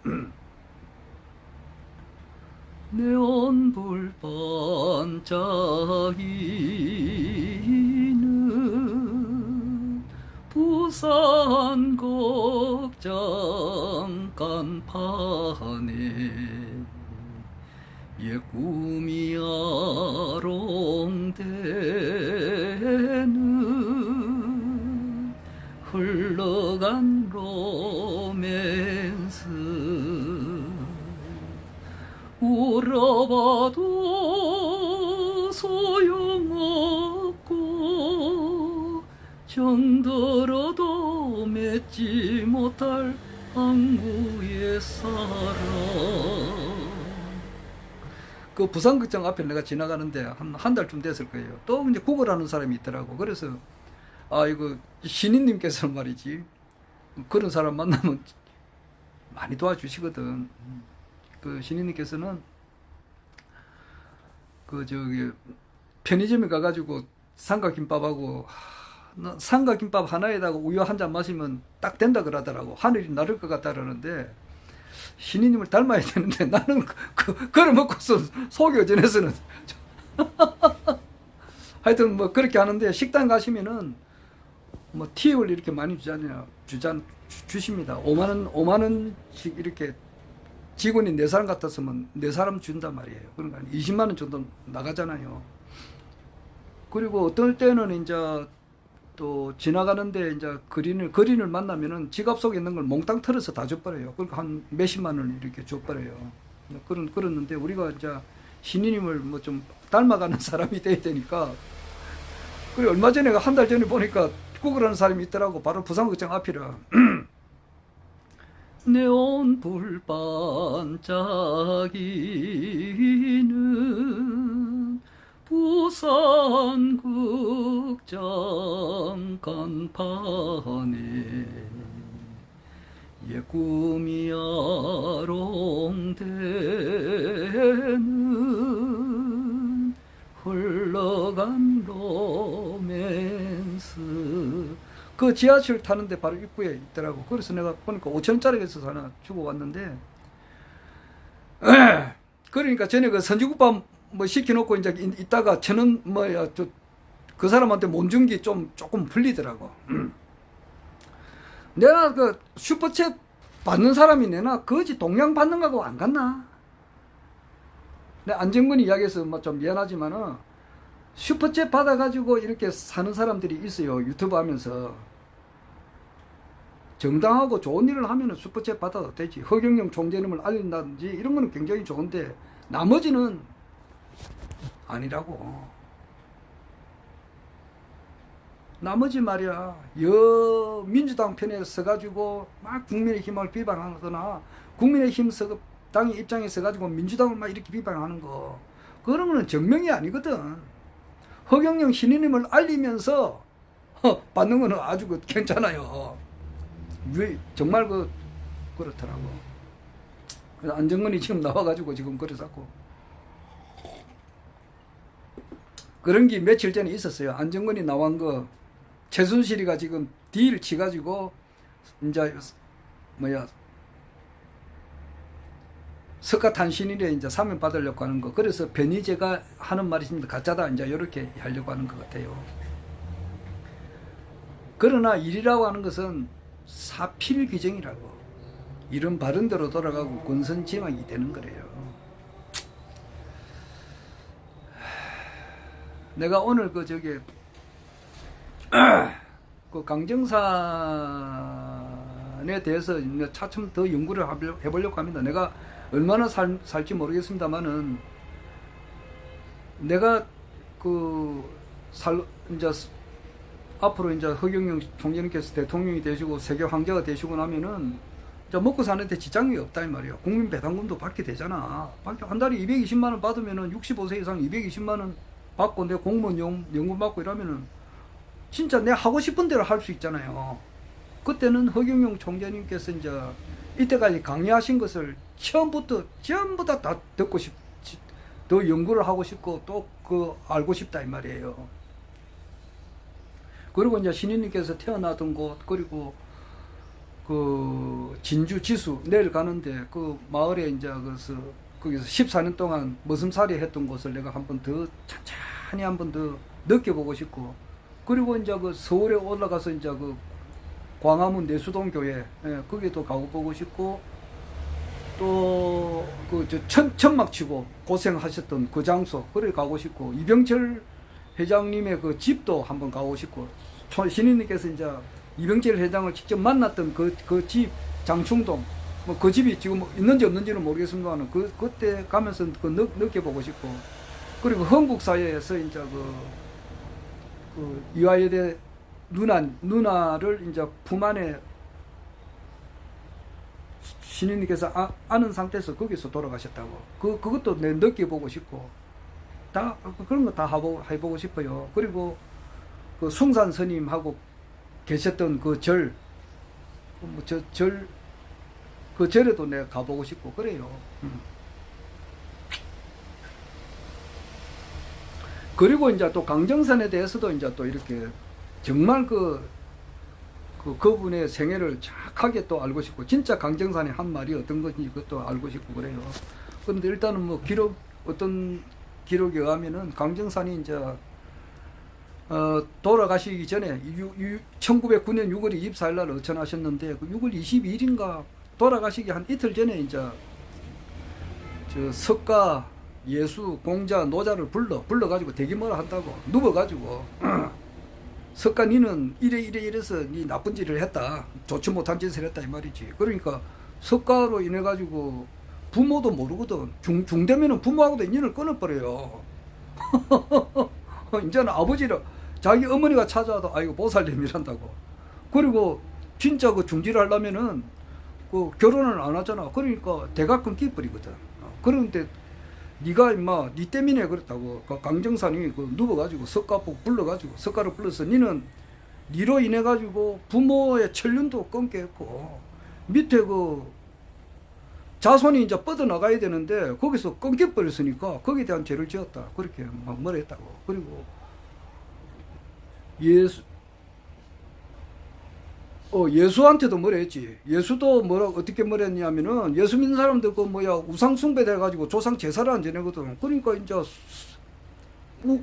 네온불 반짝이는 부산극장 간판에 옛 꿈이 아롱대는 흘러간 로맨스 울어봐도 소용없고 정들어도 맺지 못할 항구의 사랑. 그 부산극장 앞에 내가 지나가는데 한 달쯤 됐을 거예요. 또 이제 구걸하는 사람이 있더라고. 그래서 이거 신인님께서는 말이지 그런 사람 만나면 많이 도와주시거든. 그 신인님께서는 편의점에 가가지고 삼각김밥하고 삼각김밥 하나에다가 우유 한 잔 마시면 딱 된다 그러더라고. 하늘이 나를 것 같다 그러는데, 신인님을 닮아야 되는데 나는 그걸 먹고서 속이 어전해서는 하여튼 뭐 그렇게 하는데, 식당 가시면은 뭐 팁을 이렇게 많이 주십니다. 5만원씩 이렇게 직원이 4사람 같았으면 4사람 준단 말이에요. 그러니까 20만원 정도 나가잖아요. 그리고 어떨 때는 이제 또 지나가는데 이제 거린을 만나면은 지갑 속에 있는 걸 몽땅 털어서 다 줘버려요. 그러니까 한 몇십만 원을 이렇게 줘버려요. 그랬는데 우리가 이제 신인님을 뭐 좀 닮아가는 사람이 돼야 되니까. 그리고 얼마 전에 한 달 전에 보니까 구글하는 사람이 있더라고. 바로 부산극장 앞이라. 네온불 반짝이는 부산 극장 간판에 꿈이 아롱대는 흘러간 로맨스. 그 지하철 타는데 바로 입구에 있더라고. 그래서 내가 보니까 5,000원짜리가 있어서 하나 주고 왔는데, 그러니까 전에 그 선지국밥 뭐 시켜놓고 이제 이따가 1,000원 뭐야 그 사람한테 몸준 게 조금 풀리더라고. 내가 그 슈퍼챗 받는 사람이 내나 거지 동양 받는 거하고 안 같나? 내가 안정근 이야기해서 뭐 좀 미안하지만은 슈퍼챗 받아가지고 이렇게 사는 사람들이 있어요. 유튜브 하면서. 정당하고 좋은 일을 하면은 슈퍼챗 받아도 되지. 허경영 총재님을 알린다든지 이런 거는 굉장히 좋은데 나머지는 아니라고. 나머지 말이야, 민주당 편에 서가지고 막 국민의힘을 비방하거나 국민의힘 당의 입장에 서가지고 민주당을 막 이렇게 비방하는 거, 그런 거는 정명이 아니거든. 허경영 신인임을 알리면서 받는 거는 아주 괜찮아요. 정말 그렇더라고. 그래서 안정근이 지금 나와가지고 지금 그래서고 그런 게 며칠 전에 있었어요. 안정근이 나온 거 최순실이가 지금 딜 치가지고 이제 석가탄신일에 이제 사면 받으려고 하는 거. 그래서 변희재가 하는 말이 있습니다. 가짜다 이제 이렇게 하려고 하는 것 같아요. 그러나 일이라고 하는 것은 사필 규정이라고. 이런 바른대로 돌아가고 권선징악이 되는 거래요. 내가 오늘 그 강정산에 대해서 차츰 더 연구를 해보려고 합니다. 내가 얼마나 살지 모르겠습니다만은 내가 이제 앞으로 이제 허경영 총재님께서 대통령이 되시고 세계 황제가 되시고 나면은 이제 먹고 사는데 지장이 없다 이 말이에요. 국민 배당금도 받게 되잖아. 한 달에 220만 원 받으면은 65세 이상 220만 원 받고 내 공무원 연금 받고 이러면은 진짜 내 하고 싶은 대로 할 수 있잖아요. 그때는 허경영 총재님께서 이제 이때까지 강의하신 것을 처음부터 전부 다 듣고 더 연구를 하고 싶고 또 알고 싶다 이 말이에요. 그리고 이제 신인님께서 태어나던 곳, 그리고 진주 지수 내일 가는데 그 마을에 이제 거기서 14년 동안 머슴살이 했던 곳을 내가 한번 더 천천히 한번 더 느껴보고 싶고, 그리고 이제 서울에 올라가서 이제 광화문 내수동 교회, 거기도 가보고 싶고, 또 천막 치고 고생하셨던 그 장소, 거기 가고 싶고, 이병철 회장님의 그 집도 한번 가고 싶고, 신인님께서 이제 이병철 회장을 직접 만났던 그 집, 장충동, 뭐 그 집이 지금 있는지 없는지는 모르겠습니다만, 그때 가면서 느껴보고 싶고, 그리고 한국사회에서 이제 이화여대 누나를 이제 품 안에 신인님께서 아는 상태에서 거기서 돌아가셨다고. 그것도 내 느껴보고 싶고, 다, 그런 거 다 해보고 싶어요. 그리고 숭산 스님하고 계셨던 그 절에도 내가 가보고 싶고, 그래요. 그리고 이제 또 강정산에 대해서도 이제 또 이렇게 정말 그분의 생애를 정확하게 또 알고 싶고, 진짜 강정산의 한 말이 어떤 건지 그것도 알고 싶고 그래요. 그런데 일단은 뭐 어떤 기록에 의하면은 강정산이 이제 돌아가시기 전에 1909년 6월 24일 날 어천하셨는데, 6월 22일인가 돌아가시기 한 이틀 전에 이제 석가 예수 공자 노자를 불러가지고 대기뭐라 한다고 누워가지고 석가 니는 이래서 니 나쁜 짓을 했다, 좋지 못한 짓을 했다 이 말이지. 그러니까 석가로 인해 가지고 부모도 모르거든. 중되면은 부모하고도 인연을 끊어버려요. 이제는 아버지를 자기 어머니가 찾아와도 아이고 보살님이란다고. 그리고 진짜 중지를 하려면은 결혼을 안 하잖아. 그러니까 대가 끊기 버리거든. 그런데 네가 임마 네 때문에 그랬다고. 그 강정산이 그 누워가지고 석가포 불러가지고 석가를 불러서 니는 니로 인해 가지고 부모의 천륜도 끊게 했고 밑에 그 자손이 이제 뻗어나가야 되는데 거기서 끊겨버렸으니까 거기에 대한 죄를 지었다. 그렇게 막 뭐라 했다고. 그리고 예수한테도 뭐라 했지. 예수도 뭐라 어떻게 뭐라 했냐면은 예수 믿는 사람들 그 뭐야 우상 숭배돼 가지고 조상 제사를 안 지내거든. 그러니까 이제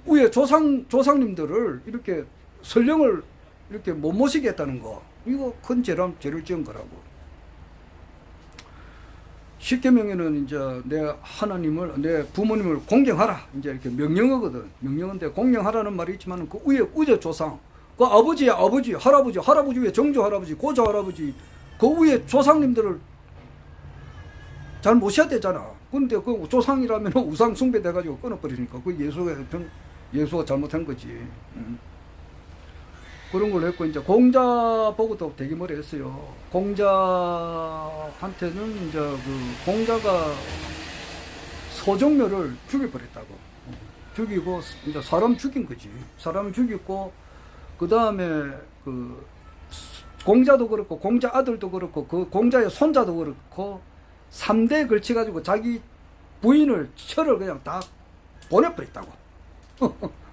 위에 조상님들을 이렇게 설령을 이렇게 못 모시게 했다는 거. 이거 큰 죄를 지은 거라고. 십계명에는 이제 내 하나님을, 내 부모님을 공경하라. 이제 이렇게 명령어거든. 명령인데 공경하라는 말이 있지만 그 위에 우제 조상, 그 아버지의 아버지, 할아버지 위에 정조 할아버지, 고조 할아버지, 그 위에 조상님들을 잘 모셔야 되잖아. 근데 그 조상이라면 우상 숭배돼가지고 끊어버리니까 그 예수가 잘못한 거지. 그런 걸 했고, 이제 공자 보고도 되게 뭐라 했어요. 공자한테는 이제 그 공자가 서정묘를 죽여버렸다고. 죽이고, 이제 사람 죽인 거지. 사람 죽이고, 그 다음에 그 공자도 그렇고, 공자 아들도 그렇고, 그 공자의 손자도 그렇고, 3대에 걸쳐가지고 자기 부인을, 철을 그냥 다 보내버렸다고.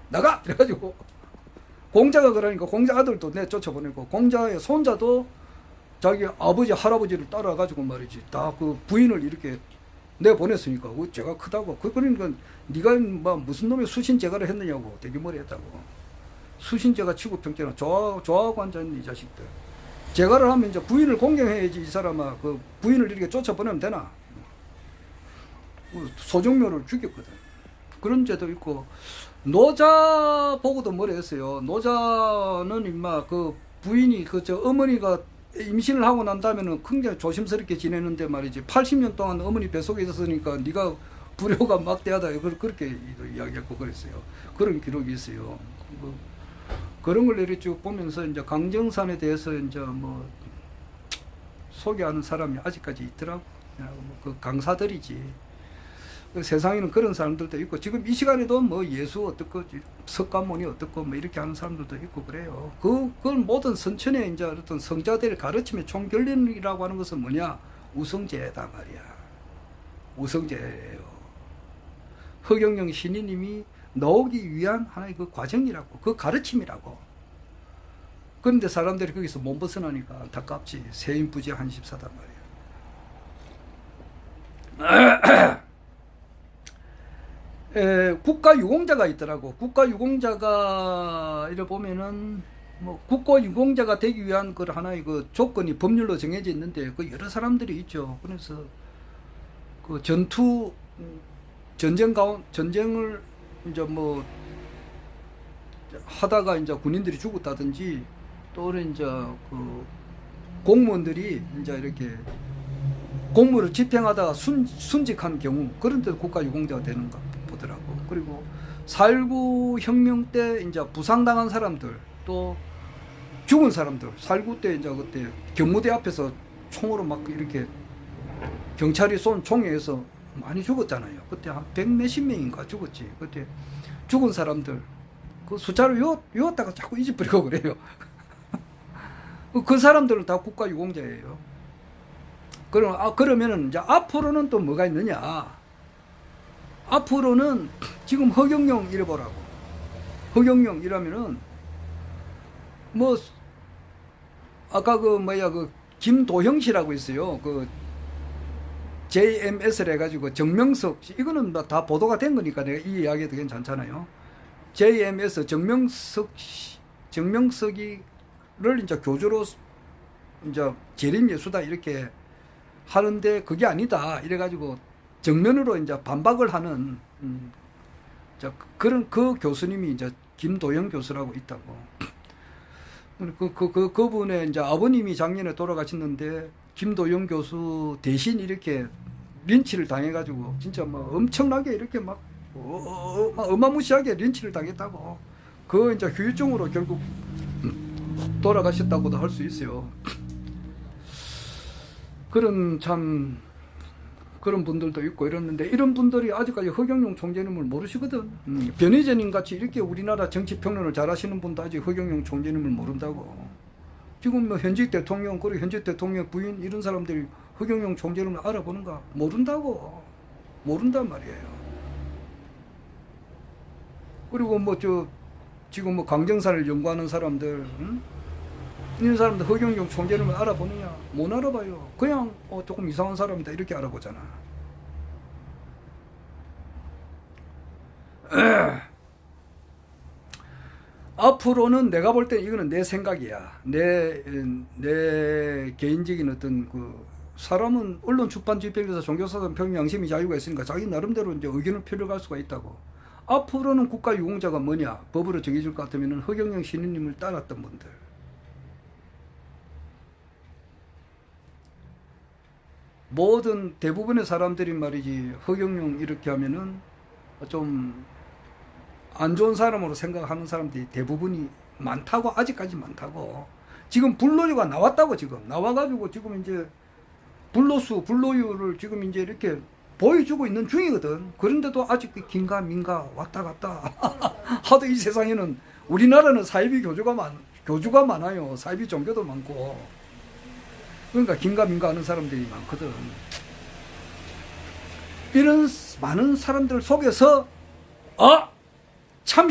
나가! 그래가지고. 공자가 그러니까 공자 아들도 내쫓아보내고 공자의 손자도 자기 아버지 할아버지를 따라가지고 말이지 다 그 부인을 이렇게 내보냈으니까 그 죄가 크다고. 그러니까 네가 뭐 무슨 놈의 수신제가를 했느냐고 되게 뭐라 했다고. 수신제가 치고 평전은 좋아하고 앉아있는 이 자식들. 제가를 하면 이제 부인을 공경해야지. 이 사람아 그 부인을 이렇게 쫓아보내면 되나. 소정묘를 죽였거든. 그런 죄도 있고. 노자 보고도 뭐라 했어요. 노자는 임마 그 부인이 어머니가 임신을 하고 난 다음에는 굉장히 조심스럽게 지내는데 말이지 80년 동안 어머니 뱃속에 있었으니까 네가 불효가 막대하다 그렇게 이야기했고 그랬어요. 그런 기록이 있어요. 그런 걸 내리 쭉 보면서 이제 강정산에 대해서 이제 뭐 소개하는 사람이 아직까지 있더라고. 그 강사들이지. 세상에는 그런 사람들도 있고 지금 이 시간에도 뭐 예수 어떻고 석가모니 어떻고 뭐 이렇게 하는 사람들도 있고 그래요. 그건 모든 선천의 이제 어떤 성자들의 가르침의 총결론이라고 하는 것은 뭐냐? 우성제다 말이야. 우성제예요. 허경영 신이님이 나오기 위한 하나의 그 과정이라고, 그 가르침이라고. 그런데 사람들이 거기서 못 벗어나니까 안타깝지. 세인부지 한십사단 말이야. 국가유공자가 있더라고. 국가유공자가 이래 보면은 뭐 국가유공자가 되기 위한 그 하나의 그 조건이 법률로 정해져 있는데 그 여러 사람들이 있죠. 그래서 그 전쟁을 이제 뭐 하다가 이제 군인들이 죽었다든지 또는 이제 그 공무원들이 이제 이렇게 공무를 집행하다가 순직한 경우 그런 데도 국가유공자가 되는 것 보더라고. 그리고 4.19 혁명 때 이제 부상당한 사람들 또 죽은 사람들 4.19 때 이제 그때 경무대 앞에서 총으로 막 이렇게 경찰이 쏜 총에 의해서 많이 죽었잖아요. 그때 한 100몇십 명인가 죽었지. 그때 죽은 사람들 그 숫자를 외웠다가 자꾸 잊어버리고 그래요. 그 사람들은 다 국가유공자예요. 그러면은 이제 앞으로는 또 뭐가 있느냐? 앞으로는 지금 허경영 이래 보라고. 허경영 이라면은 뭐 아까 그 김도형 씨라고 있어요. 그 JMS를 해가지고 정명석 씨, 이거는 다 보도가 된 거니까 내가 이 이야기해도 괜찮잖아요. JMS 정명석이를 이제 교주로 이제 재림예수다 이렇게 하는데 그게 아니다 이래가지고 정면으로 이제 반박을 하는 그런 그 교수님이 이제 김도영 교수라고 있다고. 그분의 이제 아버님이 작년에 돌아가셨는데 김도영 교수 대신 이렇게 린치를 당해가지고 진짜 뭐 엄청나게 이렇게 막 어마무시하게 린치를 당했다고. 그 이제 후유증으로 결국 돌아가셨다고도 할 수 있어요. 그런 참 그런 분들도 있고 이랬는데 이런 분들이 아직까지 허경영 총재님을 모르시거든. 변희재님 같이 이렇게 우리나라 정치 평론을 잘하시는 분도 아직 허경영 총재님을 모른다고. 지금 뭐 현직 대통령 그리고 현직 대통령 부인 이런 사람들이 허경영 총재님을 알아보는가? 모른다고. 모른단 말이에요. 그리고 뭐 지금 뭐 강정산을 연구하는 사람들, 이런 사람들 허경영 총재님을 알아보느냐? 못 알아봐요. 그냥 조금 이상한 사람이다 이렇게 알아보잖아. 앞으로는 내가 볼 때 이거는 내 생각이야. 내 개인적인 어떤 사람은 언론, 출판, 집회에서 종교사상, 평등, 양심의 자유가 있으니까 자기 나름대로 이제 의견을 표력할 수가 있다고. 앞으로는 국가 유공자가 뭐냐? 법으로 정해질 것 같으면 허경영 신인님을 따랐던 분들. 모든 대부분의 사람들이 말이지 허경영 이렇게 하면은 좀 안 좋은 사람으로 생각하는 사람들이 대부분이 많다고. 아직까지 많다고. 지금 불로유가 나왔다고. 지금 나와가지고 지금 이제 불로유를 지금 이제 이렇게 보여주고 있는 중이거든. 그런데도 아직 긴가 민가 왔다 갔다 하도 이 세상에는 우리나라는 사이비 교주가 많아요. 사이비 종교도 많고. 그러니까 긴가 민가 하는 사람들이 많거든. 이런 많은 사람들 속에서 참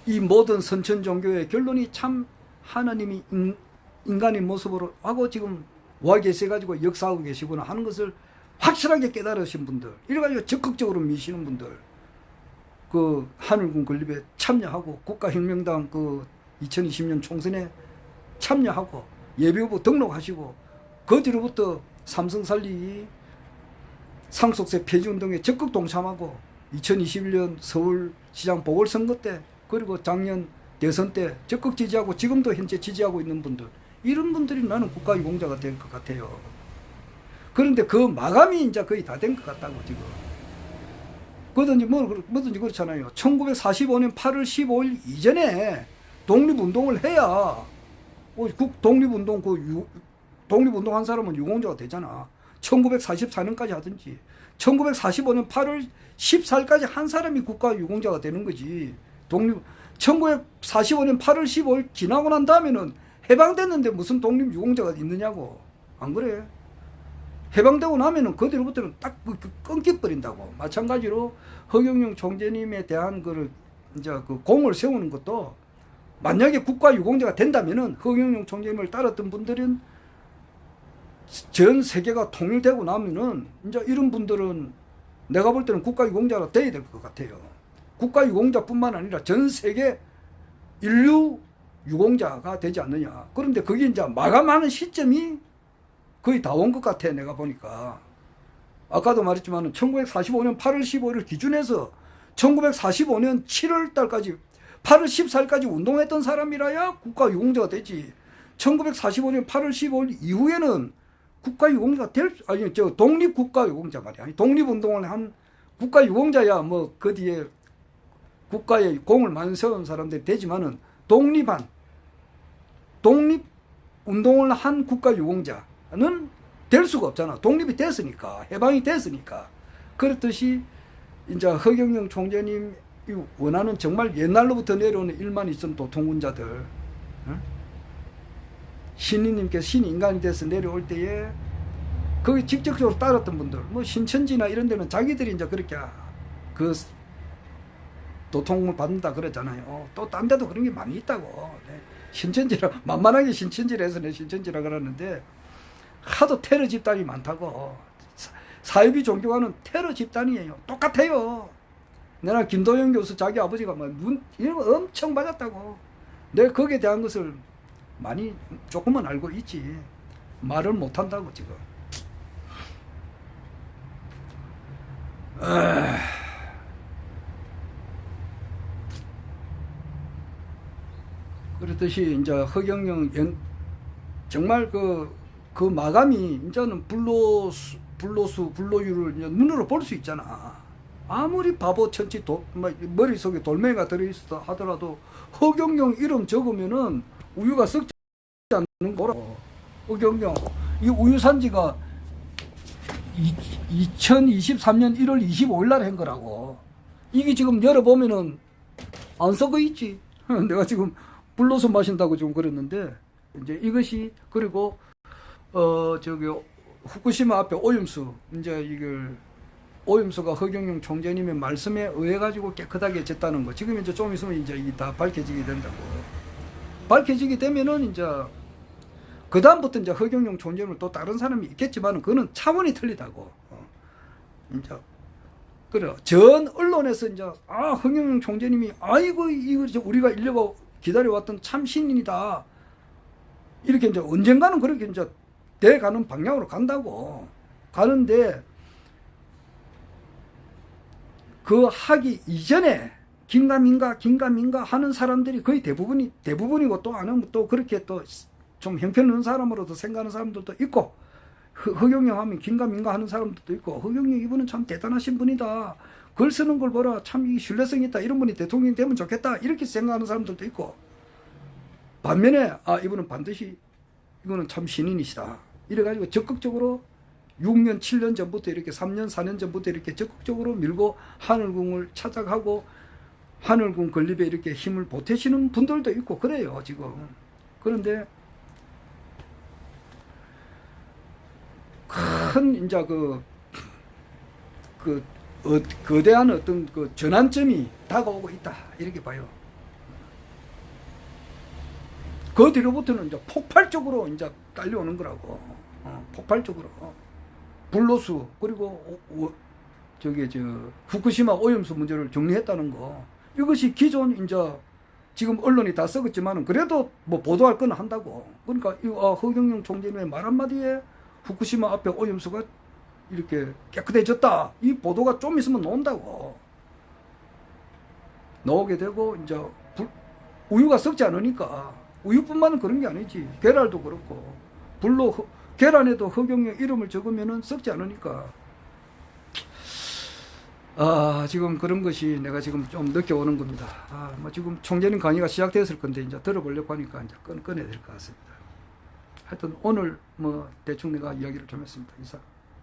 이 모든 선천 종교의 결론이 참 하나님이 인간의 모습으로 하고 지금 와 계셔가지고 역사하고 계시구나 하는 것을 확실하게 깨달으신 분들, 이래가지고 적극적으로 미시는 분들, 하늘군 건립에 참여하고 국가혁명당 2020년 총선에 참여하고 예비후보 등록하시고 그 뒤로부터 삼성 살리기, 상속세 폐지 운동에 적극 동참하고 2021년 서울시장 보궐선거 때 그리고 작년 대선 때 적극 지지하고 지금도 현재 지지하고 있는 분들, 이런 분들이 나는 국가유공자가 될 것 같아요. 그런데 그 마감이 이제 거의 다 된 것 같다고 지금. 뭐든지 그렇잖아요. 1945년 8월 15일 이전에 독립운동을 해야 독립운동 한 사람은 유공자가 되잖아. 1944년까지 하든지 1945년 8월 14일까지 한 사람이 국가유공자가 되는 거지. 1945년 8월 15일 지나고 난 다음에는 해방됐는데 무슨 독립유공자가 있느냐고. 안 그래? 해방되고 나면은 그 뒤로부터는 딱 끊겨버린다고. 마찬가지로 허경영 총재님에 대한 공을 세우는 것도 만약에 국가유공자가 된다면은 허경영 총재님을 따랐던 분들은 전 세계가 통일되고 나면은 이제 이런 분들은 내가 볼 때는 국가유공자가 돼야 될 것 같아요. 국가유공자뿐만 아니라 전 세계 인류 유공자가 되지 않느냐. 그런데 그게 이제 마감하는 시점이 거의 다 온 것 같아. 내가 보니까 아까도 말했지만 1945년 8월 15일을 기준해서 1945년 7월 달까지 8월 14일까지 운동했던 사람이라야 국가유공자가 되지. 1945년 8월 15일 이후에는 국가유공자가 독립국가유공자 말이야. 독립운동을 한 국가유공자야 뭐 그 뒤에 국가에 공을 많이 세운 사람들이 되지만은 독립운동을 한 국가유공자는 될 수가 없잖아. 독립이 됐으니까, 해방이 됐으니까. 그렇듯이 이제 허경영 총재님이 원하는 정말 옛날로부터 내려오는 일만 있으면 도통군자들, 신인님께서 신인간이 돼서 내려올 때에 거기 직접적으로 따랐던 분들, 뭐 신천지나 이런 데는 자기들이 이제 그렇게 도통을 받는다 그러잖아요. 또 딴 데도 그런 게 많이 있다고. 신천지라 만만하게 신천지라 해서 내 신천지라 그러는데 하도 테러 집단이 많다고. 사이비 종교와는 테러 집단이에요. 똑같아요. 내가 김도영 교수 자기 아버지가 이런 거 엄청 맞았다고. 내가 거기에 대한 것을 조금은 알고 있지. 말을 못한다고 지금. 그렇듯이 이제 허경영 정말 그 마감이 이제는 불로유를 이제 눈으로 볼 수 있잖아. 아무리 바보 천치 머릿속에 돌멩이가 들어있어 하더라도 허경영 이름 적으면은 우유가 썩지 않는 거라고. 허경영 이 우유 산지가 2023년 1월 25일 날 한 거라고. 이게 지금 열어보면은 안 썩어 있지. 내가 지금 불로서 마신다고 좀 그랬는데, 이제 이것이, 그리고, 저기, 후쿠시마 앞에 오염수, 이제 이걸, 오염수가 허경영 총재님의 말씀에 의해 가지고 깨끗하게 졌다는 거. 지금 이제 좀 있으면 이제 이게 다 밝혀지게 된다고. 밝혀지게 되면은 이제, 그다음부터 이제 허경영 총재는 또 다른 사람이 있겠지만, 그거는 차원이 틀리다고. 이제, 그래. 전 언론에서 이제, 허경영 총재님이, 아이고, 이거 우리가 인류가 기다려왔던 참 신인이다. 이렇게 이제 언젠가는 그렇게 이제 돼가는 방향으로 간다고. 가는데, 그 하기 이전에 긴가민가 하는 사람들이 거의 대부분이고 또 안 하면 또 그렇게 또 좀 형편없는 사람으로도 생각하는 사람들도 있고, 허경영 하면 긴가민가 하는 사람들도 있고, 허경영 이분은 참 대단하신 분이다. 글 쓰는 걸 보라. 참 이 신뢰성 있다. 이런 분이 대통령이 되면 좋겠다. 이렇게 생각하는 사람들도 있고, 반면에 이분은 반드시 이거는 참 신인이시다. 이래가지고 적극적으로 6년, 7년 전부터 이렇게 3년, 4년 전부터 이렇게 적극적으로 밀고 하늘궁을 찾아가고 하늘궁 건립에 이렇게 힘을 보태시는 분들도 있고 그래요, 지금. 그런데 큰 이제 거대한 어떤 그 전환점이 다가오고 있다. 이렇게 봐요. 그 뒤로부터는 이제 폭발적으로 이제 딸려오는 거라고. 폭발적으로. 불로수, 그리고 후쿠시마 오염수 문제를 정리했다는 거. 이것이 기존 이제 지금 언론이 다 썩었지만은 그래도 뭐 보도할 건 한다고. 그러니까 허경영 총재님의 말 한마디에 후쿠시마 앞에 오염수가 이렇게 깨끗해졌다. 이 보도가 좀 있으면 나온다고. 나오게 되고 이제 우유가 썩지 않으니까. 우유뿐만은 그런 게 아니지. 계란도 그렇고. 계란에도 허경영 이름을 적으면은 썩지 않으니까. 지금 그런 것이 내가 지금 좀 느껴오는 겁니다. 뭐 지금 총재님 강의가 시작되었을 건데 이제 들어보려고 하니까 이제 꺼내야 될 것 같습니다. 하여튼 오늘 뭐 대충 내가 이야기를 좀 했습니다. 이상.